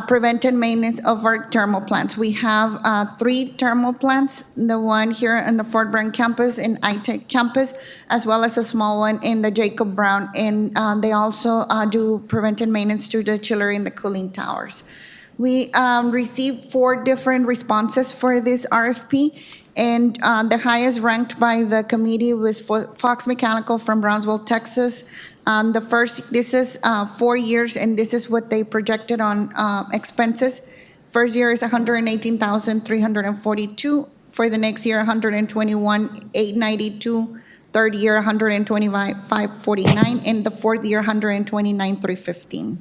preventive maintenance of our thermal plants. We have 3 thermal plants, the one here on the Fort Bragg campus and iTech campus, as well as a small one in the Jacob Brown. And they also do preventive maintenance to the chiller and the cooling towers. We received 4 different responses for this RFP, and the highest ranked by the committee was Fox Mechanical from Brownsville, Texas. This is 4 years, and this is what they projected on expenses. First year is $118,342. For the next year, $121,892. Third year, $125,549, and the fourth year, $129,315.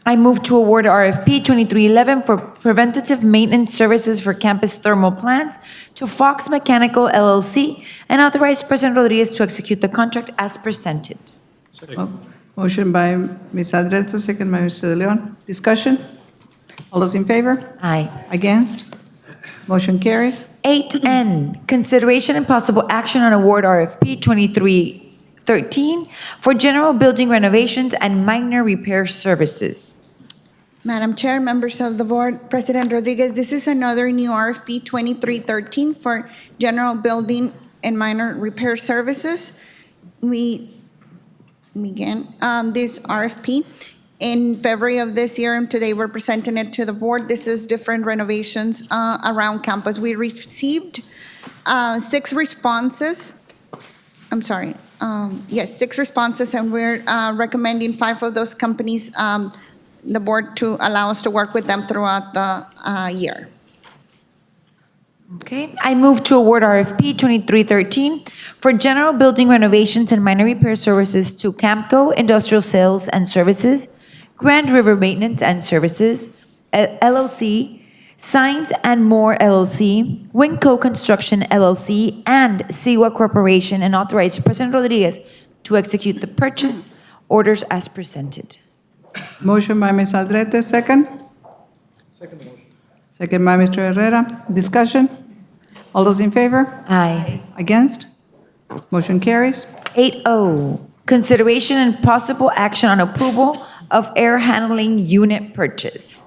I move to award RFP 2311 for preventative maintenance services for campus thermal plants to Fox Mechanical LLC and authorize President Rodriguez to execute the contract as presented. Motion by Ms. Aldrete, second by Mr. De Leon. Discussion? All those in favor? Aye. Against? Motion carries. 8N, consideration and possible action on award RFP 2313 for general building renovations and minor repair services. Madam Chair, members of the board, President Rodriguez, this is another new RFP 2313 for general building and minor repair services. We began this RFP in February of this year, and today we're presenting it to the board. This is different renovations around campus. We received 6 responses. I'm sorry. Yes, 6 responses, and we're recommending 5 of those companies, the board, to allow us to work with them throughout the year. Okay, I move to award RFP 2313 for general building renovations and minor repair services to Camco Industrial Sales and Services, Grand River Maintenance and Services, LLC, Signs and More LLC, Winco Construction LLC, and Siwa Corporation, and authorize President Rodriguez to execute the purchase orders as presented. Motion by Ms. Aldrete, second. Second motion. Second by Mr. Herrera. Discussion? All those in favor? Aye. Against? Motion carries. 8O, consideration and possible action on approval of air handling unit purchase.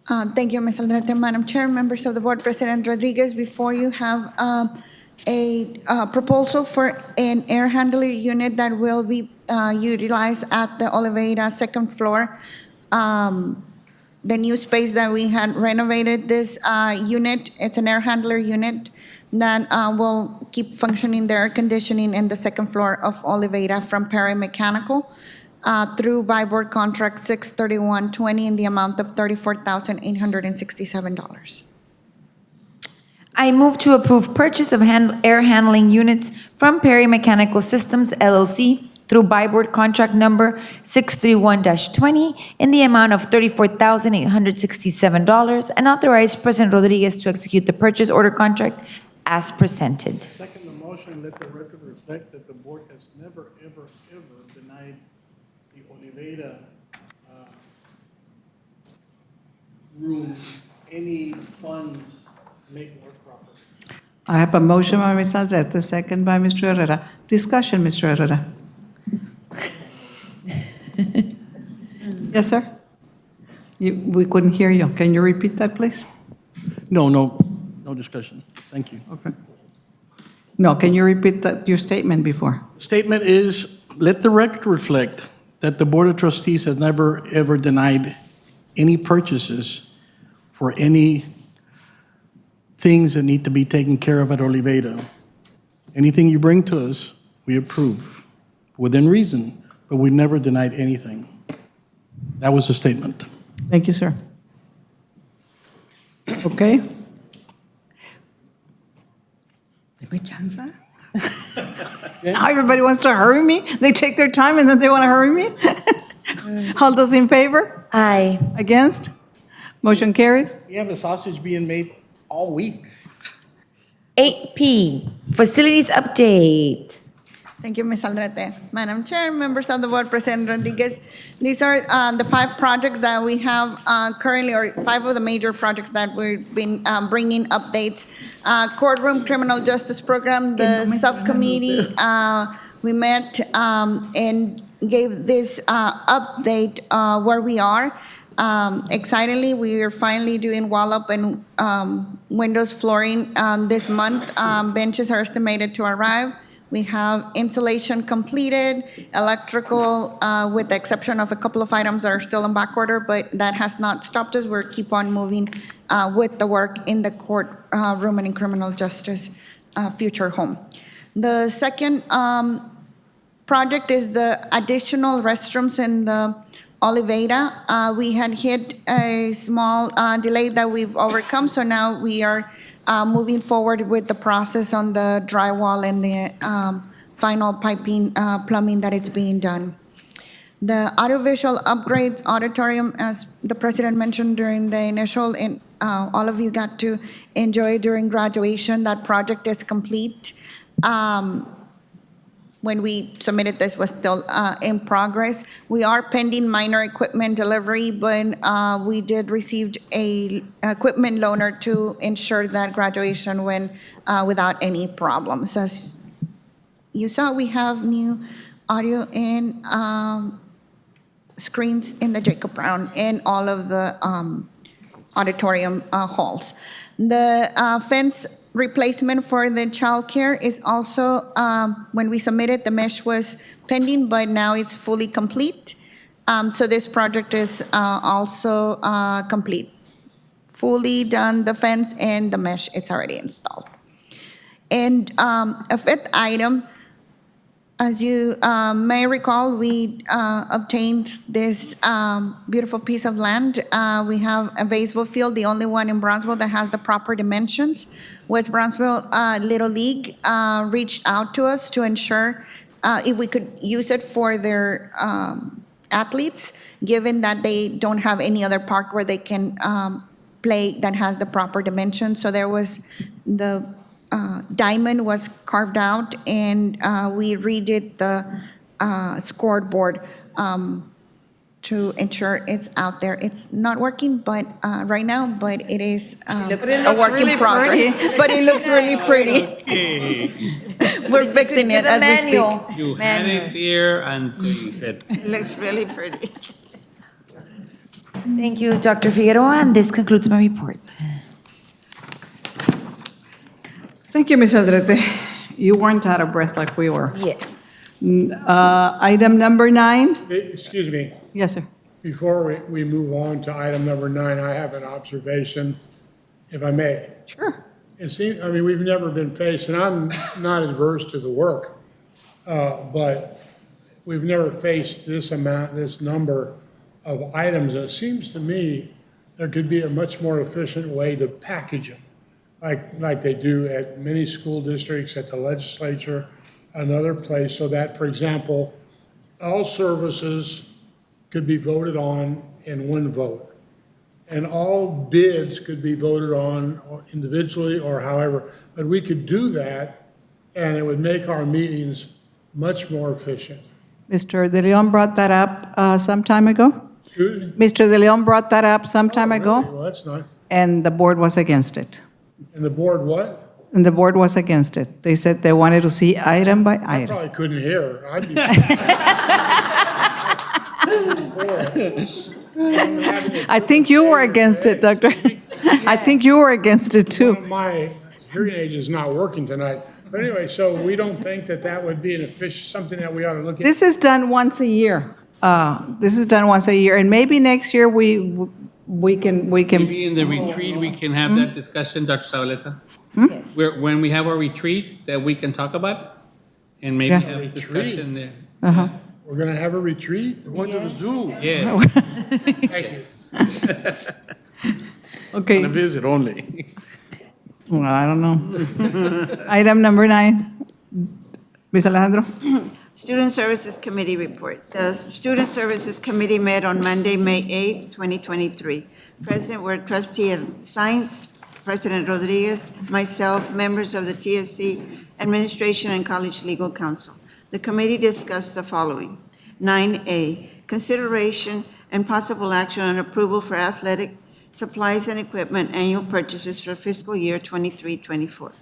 Thank you, Ms. Aldrete. Madam Chair, members of the board, President Rodriguez, before you have a proposal for an air handler unit that will be utilized at the Oliveira second floor the new space that we had renovated this unit. It's an air handler unit that will keep functioning the air conditioning in the second floor of Oliveda from Perry Mechanical through buy board contract 63120 in the amount of $34,867. I move to approve purchase of air handling units from Perry Mechanical Systems LLC through buy board contract number 631-20 in the amount of $34,867 and authorize President Rodriguez to execute the purchase order contract as presented. Second the motion, let the record reflect that the board has never, ever, ever denied the Oliveda room any funds to make work properly. I have a motion by Ms. Aldrete, second by Mr. Herrera. Discussion, Mr. Herrera. Yes, sir? We couldn't hear you. Can you repeat that, please? No discussion. Thank you. Okay. No, can you repeat your statement before? Statement is, let the record reflect that the Board of Trustees has never, ever denied any purchases for any things that need to be taken care of at Oliveda. Anything you bring to us, we approve, within reason, but we never denied anything. That was the statement. Thank you, sir. Okay. Give me a chance, huh? Now everybody wants to hurry me. They take their time and then they want to hurry me. All those in favor? Aye. Against? Motion carries. We have a sausage being made all week. 8P, facilities update. Thank you, Ms. Aldrete. Madam Chair, members of the board, President Rodriguez, these are the 5 projects that we have currently, or 5 of the major projects that we've been bringing updates. Courtroom Criminal Justice Program, the subcommittee, we met and gave this update where we are. Excitedly, we are finally doing wall-up and windows flooring this month. Benches are estimated to arrive. We have insulation completed, electrical, with the exception of a couple of items that are still in back order, but that has not stopped us. We're keep on moving with the work in the court room and in criminal justice future home. The second project is the additional restrooms in the Oliveda. We had hit a small delay that we've overcome, so now we are moving forward with the process on the drywall and the final piping, plumbing that is being done. The audiovisual upgrades auditorium, as the president mentioned during the initial, and all of you got to enjoy during graduation, that project is complete. When we submitted this was still in progress. We are pending minor equipment delivery, but we did receive a equipment loaner to ensure that graduation went without any problems. As you saw, we have new audio and screens in the Jacob Brown and all of the auditorium halls. The fence replacement for the childcare is also, when we submitted, the mesh was pending, but now it's fully complete. So this project is also complete. Fully done, the fence and the mesh, it's already installed. And a 5th item, as you may recall, we obtained this beautiful piece of land. We have a baseball field, the only one in Brownsville that has the proper dimensions. West Brownsville Little League reached out to us to ensure if we could use it for their athletes, given that they don't have any other park where they can play that has the proper dimensions. So there was the diamond was carved out, and we redid the scoreboard to ensure it's out there. It's not working, but right now, but it is a work in progress. But it looks really pretty. Okay. We're fixing it as we speak. You had it there until you said. It looks really pretty. Thank you, Dr. Figueroa, and this concludes my report. Thank you, Ms. Aldrete. You weren't out of breath like we were. Yes. Item number 9. Excuse me. Yes, sir. before we move on to item number 9, I have an observation, if I may. Sure. It seems, I mean, we've never been faced, and I'm not adverse to the work, but we've never faced this amount, this number of items. It seems to me there could be a much more efficient way to package them, like they do at many school districts, at the legislature, another place, so that, for example, all services could be voted on in one vote. And all bids could be voted on individually or however, but we could do that, and it would make our meetings much more efficient. Mr. De Leon brought that up some time ago. Excuse me? Mr. De Leon brought that up some time Really? ago, Well, that's nice. and the board was against it. And the board what? And the board was against it. They said they wanted to see item by I item. probably couldn't hear. I'd be. I think you were against it, Doctor. I think you were against it too. My hearing aid is not working tonight. But anyway, so we don't think that that would be an efficient, something that we ought to look at? This is done once a year. This is done once a year, and maybe next year we can. Maybe in the retreat, we can have that discussion, Dr. Zavaleta. Yes. When we have our retreat, that we can talk about it, and maybe Yeah. have a discussion there. Uh-huh. We're going to have a retreat? We're going to the zoo? Yeah. Thank you. Okay. On a visit only. Well, I don't know. Item number 9. Ms. Alejandro? Student Services Committee report. The Student Services Committee met on Monday, May 8th, 2023. Present were Trustee of Science, President Rodriguez, myself, members of the TSC, Administration, and College Legal Counsel. The committee discussed the following. 9A, consideration and possible action on approval for athletic supplies and equipment annual purchases for fiscal year 23-24.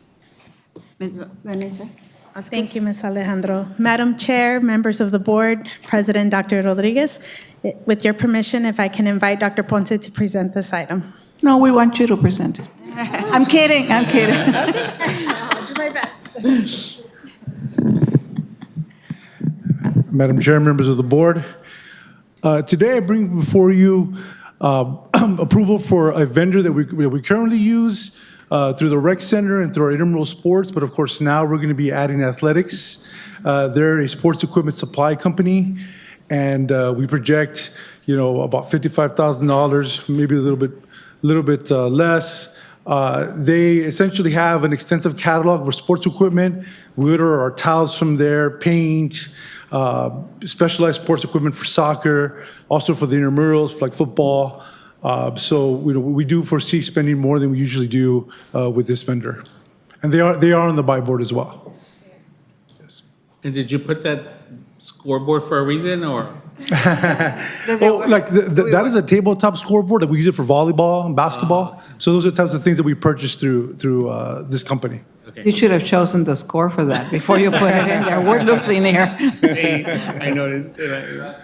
Ms. Vanessa? Thank you, Ms. Alejandro. Madam Chair, members of the board, President Dr. Rodriguez, with your permission, if I can invite Dr. Ponce to present this item. No, we want you to present it. I'm kidding, I'm kidding. I'll do my best. Madam Chair, members of the board, today I bring before you approval for a vendor that we currently use through the rec center and through our intramural sports, but of course now we're going to be adding athletics. They're a sports equipment supply company, and we project, about $55,000, maybe a little bit less. They essentially have an extensive catalog for sports equipment. We order our towels from there, paint, specialized sports equipment for soccer, also for the intramurals, like football. So we do foresee spending more than we usually do with this vendor. And they are on the buy board as well. Yes. And did you put that scoreboard for a reason, or? That is a tabletop scoreboard that we use it for volleyball and basketball. So those are the types of things that we purchase through this company. You should have chosen the score for that before you put it in there. We're losing here. I noticed it.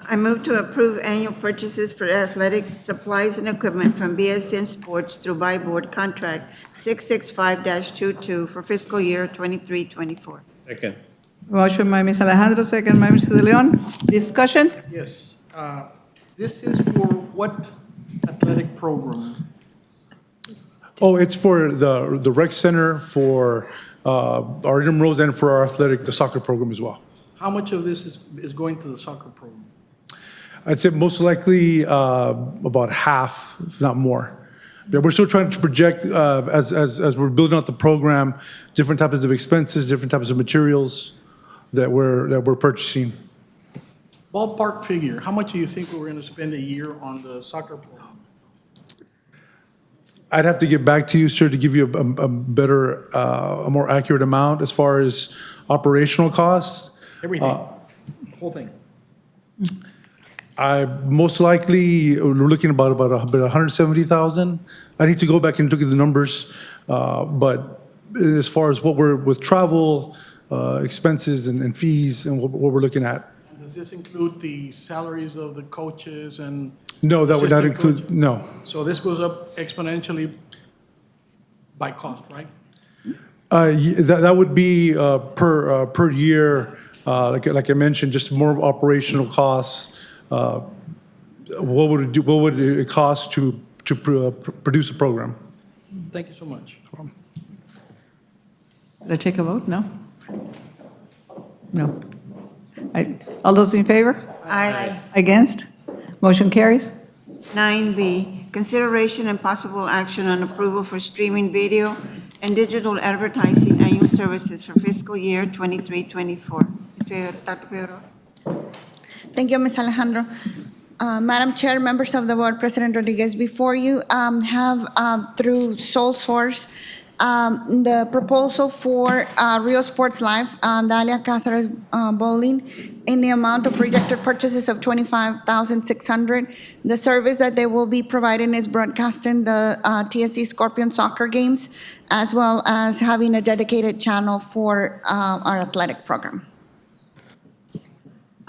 I move to approve annual purchases for athletic supplies and equipment from BSN Sports through Buy Board Contract 665-22 for fiscal year 23-24. Second. Motion by Ms. Alejandro, second by Mr. De Leon. Discussion? Yes. This is for what athletic program? Oh, it's for the rec center, for our intramurals, and for our the soccer program as well. How much of this is going to the soccer program? I'd say most likely about half, if not more. Yeah, we're still trying to project as we're building out the program, different types of expenses, different types of materials that we're purchasing. Ballpark figure, how much do you think we're going to spend a year on the soccer program? I'd have to get back to you, sir, to give you a better, a more accurate amount as far as operational costs. Everything, whole thing. I most likely we're looking about 170,000. I need to go back and look at the numbers, but as far as what we're with travel, expenses and fees and what we're looking at. Does this include the salaries of the coaches and? No, that would not assistant include, coaches? no. So this goes up exponentially by cost, right? That would be per year Like I mentioned, just more operational costs. What would it cost to produce a program? Thank you so much. Did I take a vote? No? No. All those in favor? Aye. Against? Motion carries. 9B, consideration and possible action on approval for streaming video and digital advertising annual services for fiscal year 23-24. Dr. Figueroa. Thank you, Ms. Alejandro. Madam Chair, members of the board, President Rodriguez, before you have through sole source the proposal for Rio Sports Live, Dalia Cáceres Bowling, in the amount of projected purchases of $25,600. The service that they will be providing is broadcasting the TSC Scorpion soccer games, as well as having a dedicated channel for our athletic program.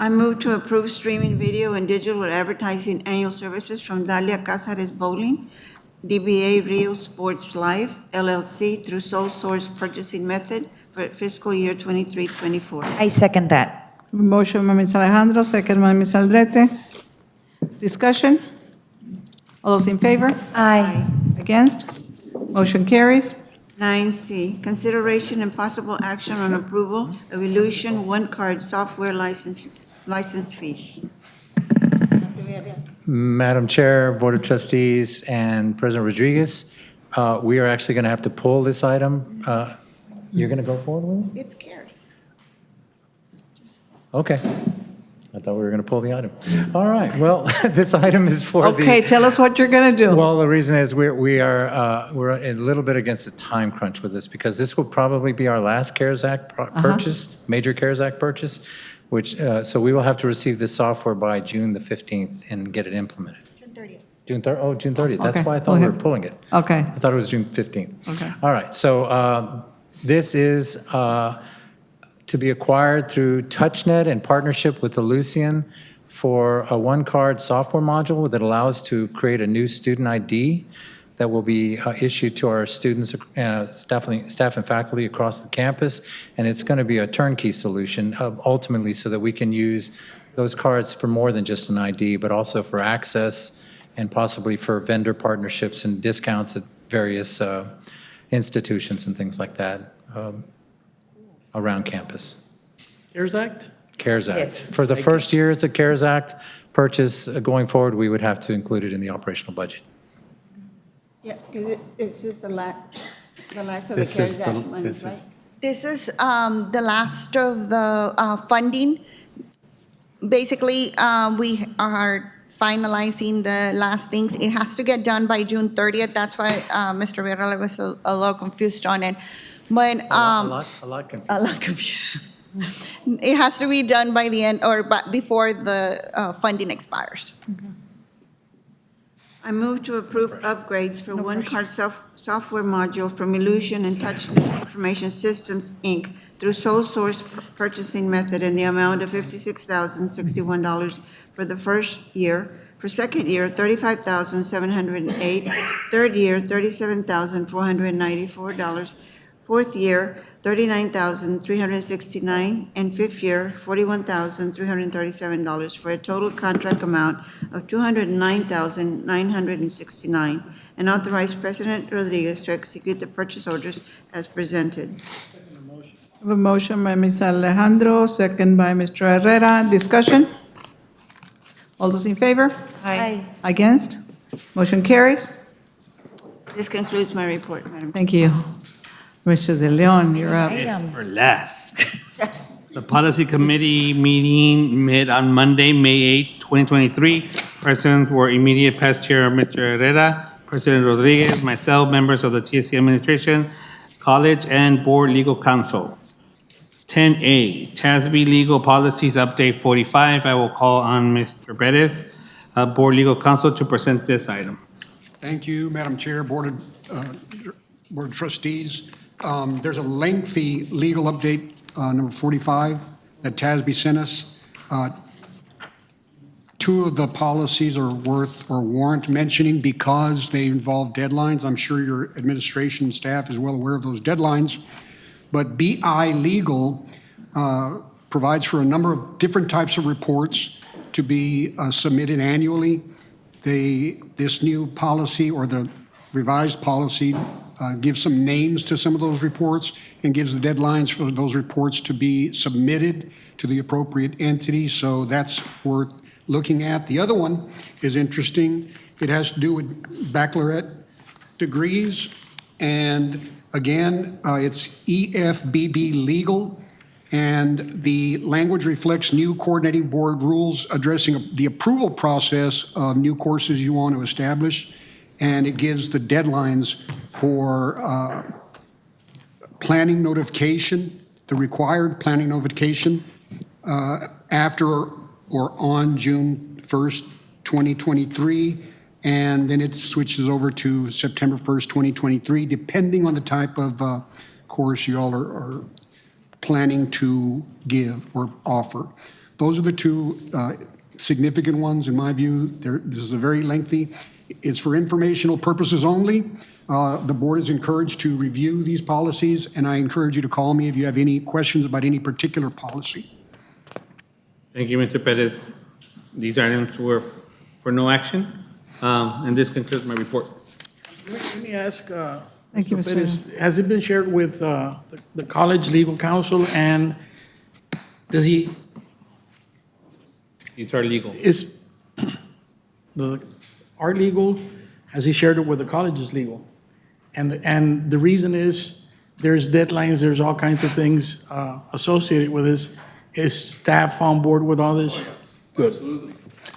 I move to approve streaming video and digital advertising annual services from Dalia Cáceres Bowling, DBA Rio Sports Live, LLC, through sole source purchasing method for fiscal year 23-24. I second that. Motion by Ms. Alejandro, second by Ms. Aldrete. Discussion? All those in favor? Aye. Against? Motion carries. 9C, consideration and possible action on approval of Illusion One Card software license fees. Madam Chair, Board of Trustees, and President Rodriguez, we are actually going to have to pull this item. You're going to go forward with it? It's CARES. Okay. I thought we were going to pull the item. All right, well, this item is for the... Okay, tell us what you're going to do. Well, the reason is we're a little bit against the time crunch with this, because this will probably be our last CARES Act purchase, major CARES Act purchase, which, so we will have to receive this software by June the 15th and get it implemented. June 30th. June 30th. That's Okay, why I go thought we were ahead. pulling it. Okay. I thought it was June 15th. Okay. All right, so this is to be acquired through TouchNet in partnership with the Lucian for a one-card software module that allows to create a new student ID that will be issued to our students, staff and faculty across the campus, and it's going to be a turnkey solution ultimately so that we can use those cards for more than just an ID, but also for access and possibly for vendor partnerships and discounts at various institutions and things like that around campus. CARES Act? CARES Act. Yes. For the first year, it's a CARES Act purchase. Going forward, we would have to include it in the operational budget. Yeah, this is the last of the This CARES is Act the, money, this right? is, This is the last of the funding. Basically, we are finalizing the last things. It has to get done by June 30th. That's why Mr. Villarreal was a little confused on it. But a lot confused. a lot confused. It has to be done by the end or before the funding expires. I move to approve upgrades for one-card software module from Illusion and TouchNet Information Systems, Inc. through sole source purchasing method in the amount of $56,061 for the first year. For second year, $35,708. Third year, $37,494. Fourth year, $39,369, and fifth year, $41,337, for a total contract amount of $209,969, and authorize President Rodriguez to execute the purchase orders as presented. I have a motion by Ms. Alejandro, second by Mr. Herrera. Discussion? All those in favor? Aye. Against? Motion carries. This concludes my report, Madam Chair. Thank you. Mr. De Leon, you're up. For last. The Policy Committee meeting met on Monday, May 8, 2023. Present were immediate past chair, Mr. Herrera, President Rodriguez, myself, members of the TSC administration, college, and board legal counsel. 10A, TASB Legal Policies Update 45. I will call on Mr. Perez, board legal counsel, to present this item. Thank you, Madam Chair, Board of Trustees. There's a lengthy legal update, number 45, that TASB sent us. Two of the policies are worth or warrant mentioning because they involve deadlines. I'm sure your administration and staff is well aware of those deadlines. But BI Legal provides for a number of different types of reports to be submitted annually. This new policy or the revised policy gives some names to some of those reports and gives the deadlines for those reports to be submitted to the appropriate entity. So that's worth looking at. The other one is interesting. It has to do with baccalaureate degrees. And again, it's EFBB legal. And the language reflects new coordinating board rules addressing the approval process of new courses you want to establish. And it gives the deadlines for planning notification, the required planning notification after or on June 1st, 2023. And then it switches over to September 1st, 2023, depending on the type of course you all are planning to give or offer. Those are the two significant ones in my view. This is a very lengthy. It's for informational purposes only. The board is encouraged to review these policies, and I encourage you to call me if you have any questions about any particular policy. Thank you, Mr. Perez. These items were for no action, and this concludes my report. Let me ask, Thank you, Mr. Perez, has it been shared with the college legal counsel, and does he, These are legal. is our legal, has he shared it with the college's legal? And the reason is, there's deadlines, there's all kinds of things associated with this. Is staff on board with all this? Good.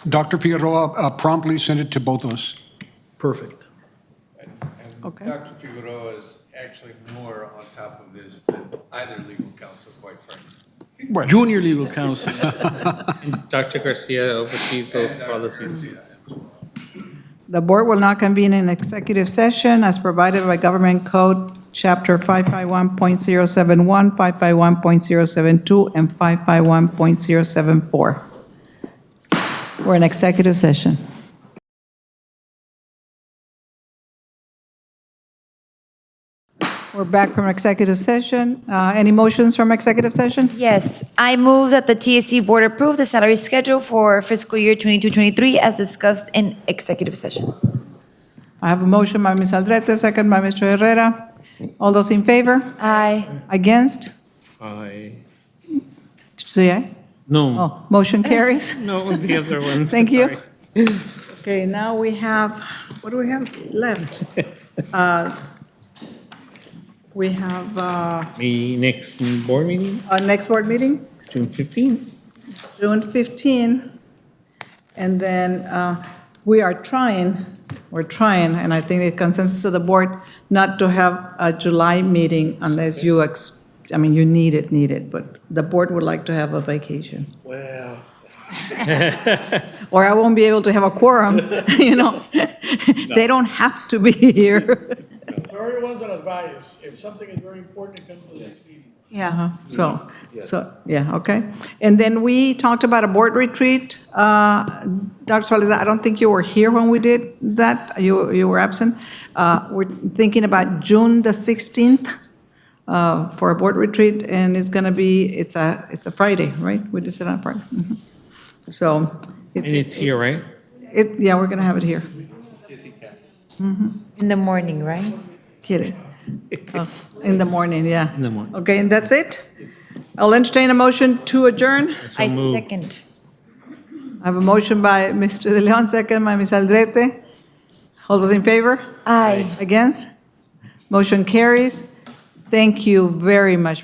Dr. Figueroa promptly sent it to both of us. Perfect. Okay. Dr. Figueroa is actually more on top of this than either legal counsel, quite frankly. Junior legal counsel. Dr. Garcia oversees those policies. The board will now convene in executive session as provided by Government Code Chapter 551.071, 551.072, and 551.074. We're in executive session. We're back from executive session. Any motions from executive session? Yes, I move that the TSC Board approve the salary schedule for fiscal year 22-23 as discussed in executive session. I have a motion by Ms. Aldrete, second by Mr. Herrera. All those in favor? Aye. Against? Aye. Say aye. No. Oh, motion carries. No, the other one. Thank you. Sorry. Okay, now we have, what do we have left? We have The next board meeting, our next board meeting, June 15. June 15. And then we're trying, and I think the consensus of the board, not to have a July meeting unless you, you need it, but the board would like to have a vacation. Well. Or I won't be able to have a quorum, They don't have to be here. For everyone's on advice, if something is very important, it comes to this meeting. Yeah, yeah, okay. And then we talked about a board retreat. Dr. Suarez, I don't think you were here when we did that. You were absent. We're thinking about June the 16th for a board retreat, and it's going to be, it's a Friday, right? We just said on Friday. Mhm. So. And it's here, right? Yeah, we're going to have it here. In the morning, right? Kidding. Oh, in the morning, yeah. In the morning. Okay, and that's it? I'll entertain a motion to adjourn. I second. I have a motion by Mr. De Leon, second by Ms. Aldrete. All those in favor? Aye. Against? Motion carries. Thank you very much.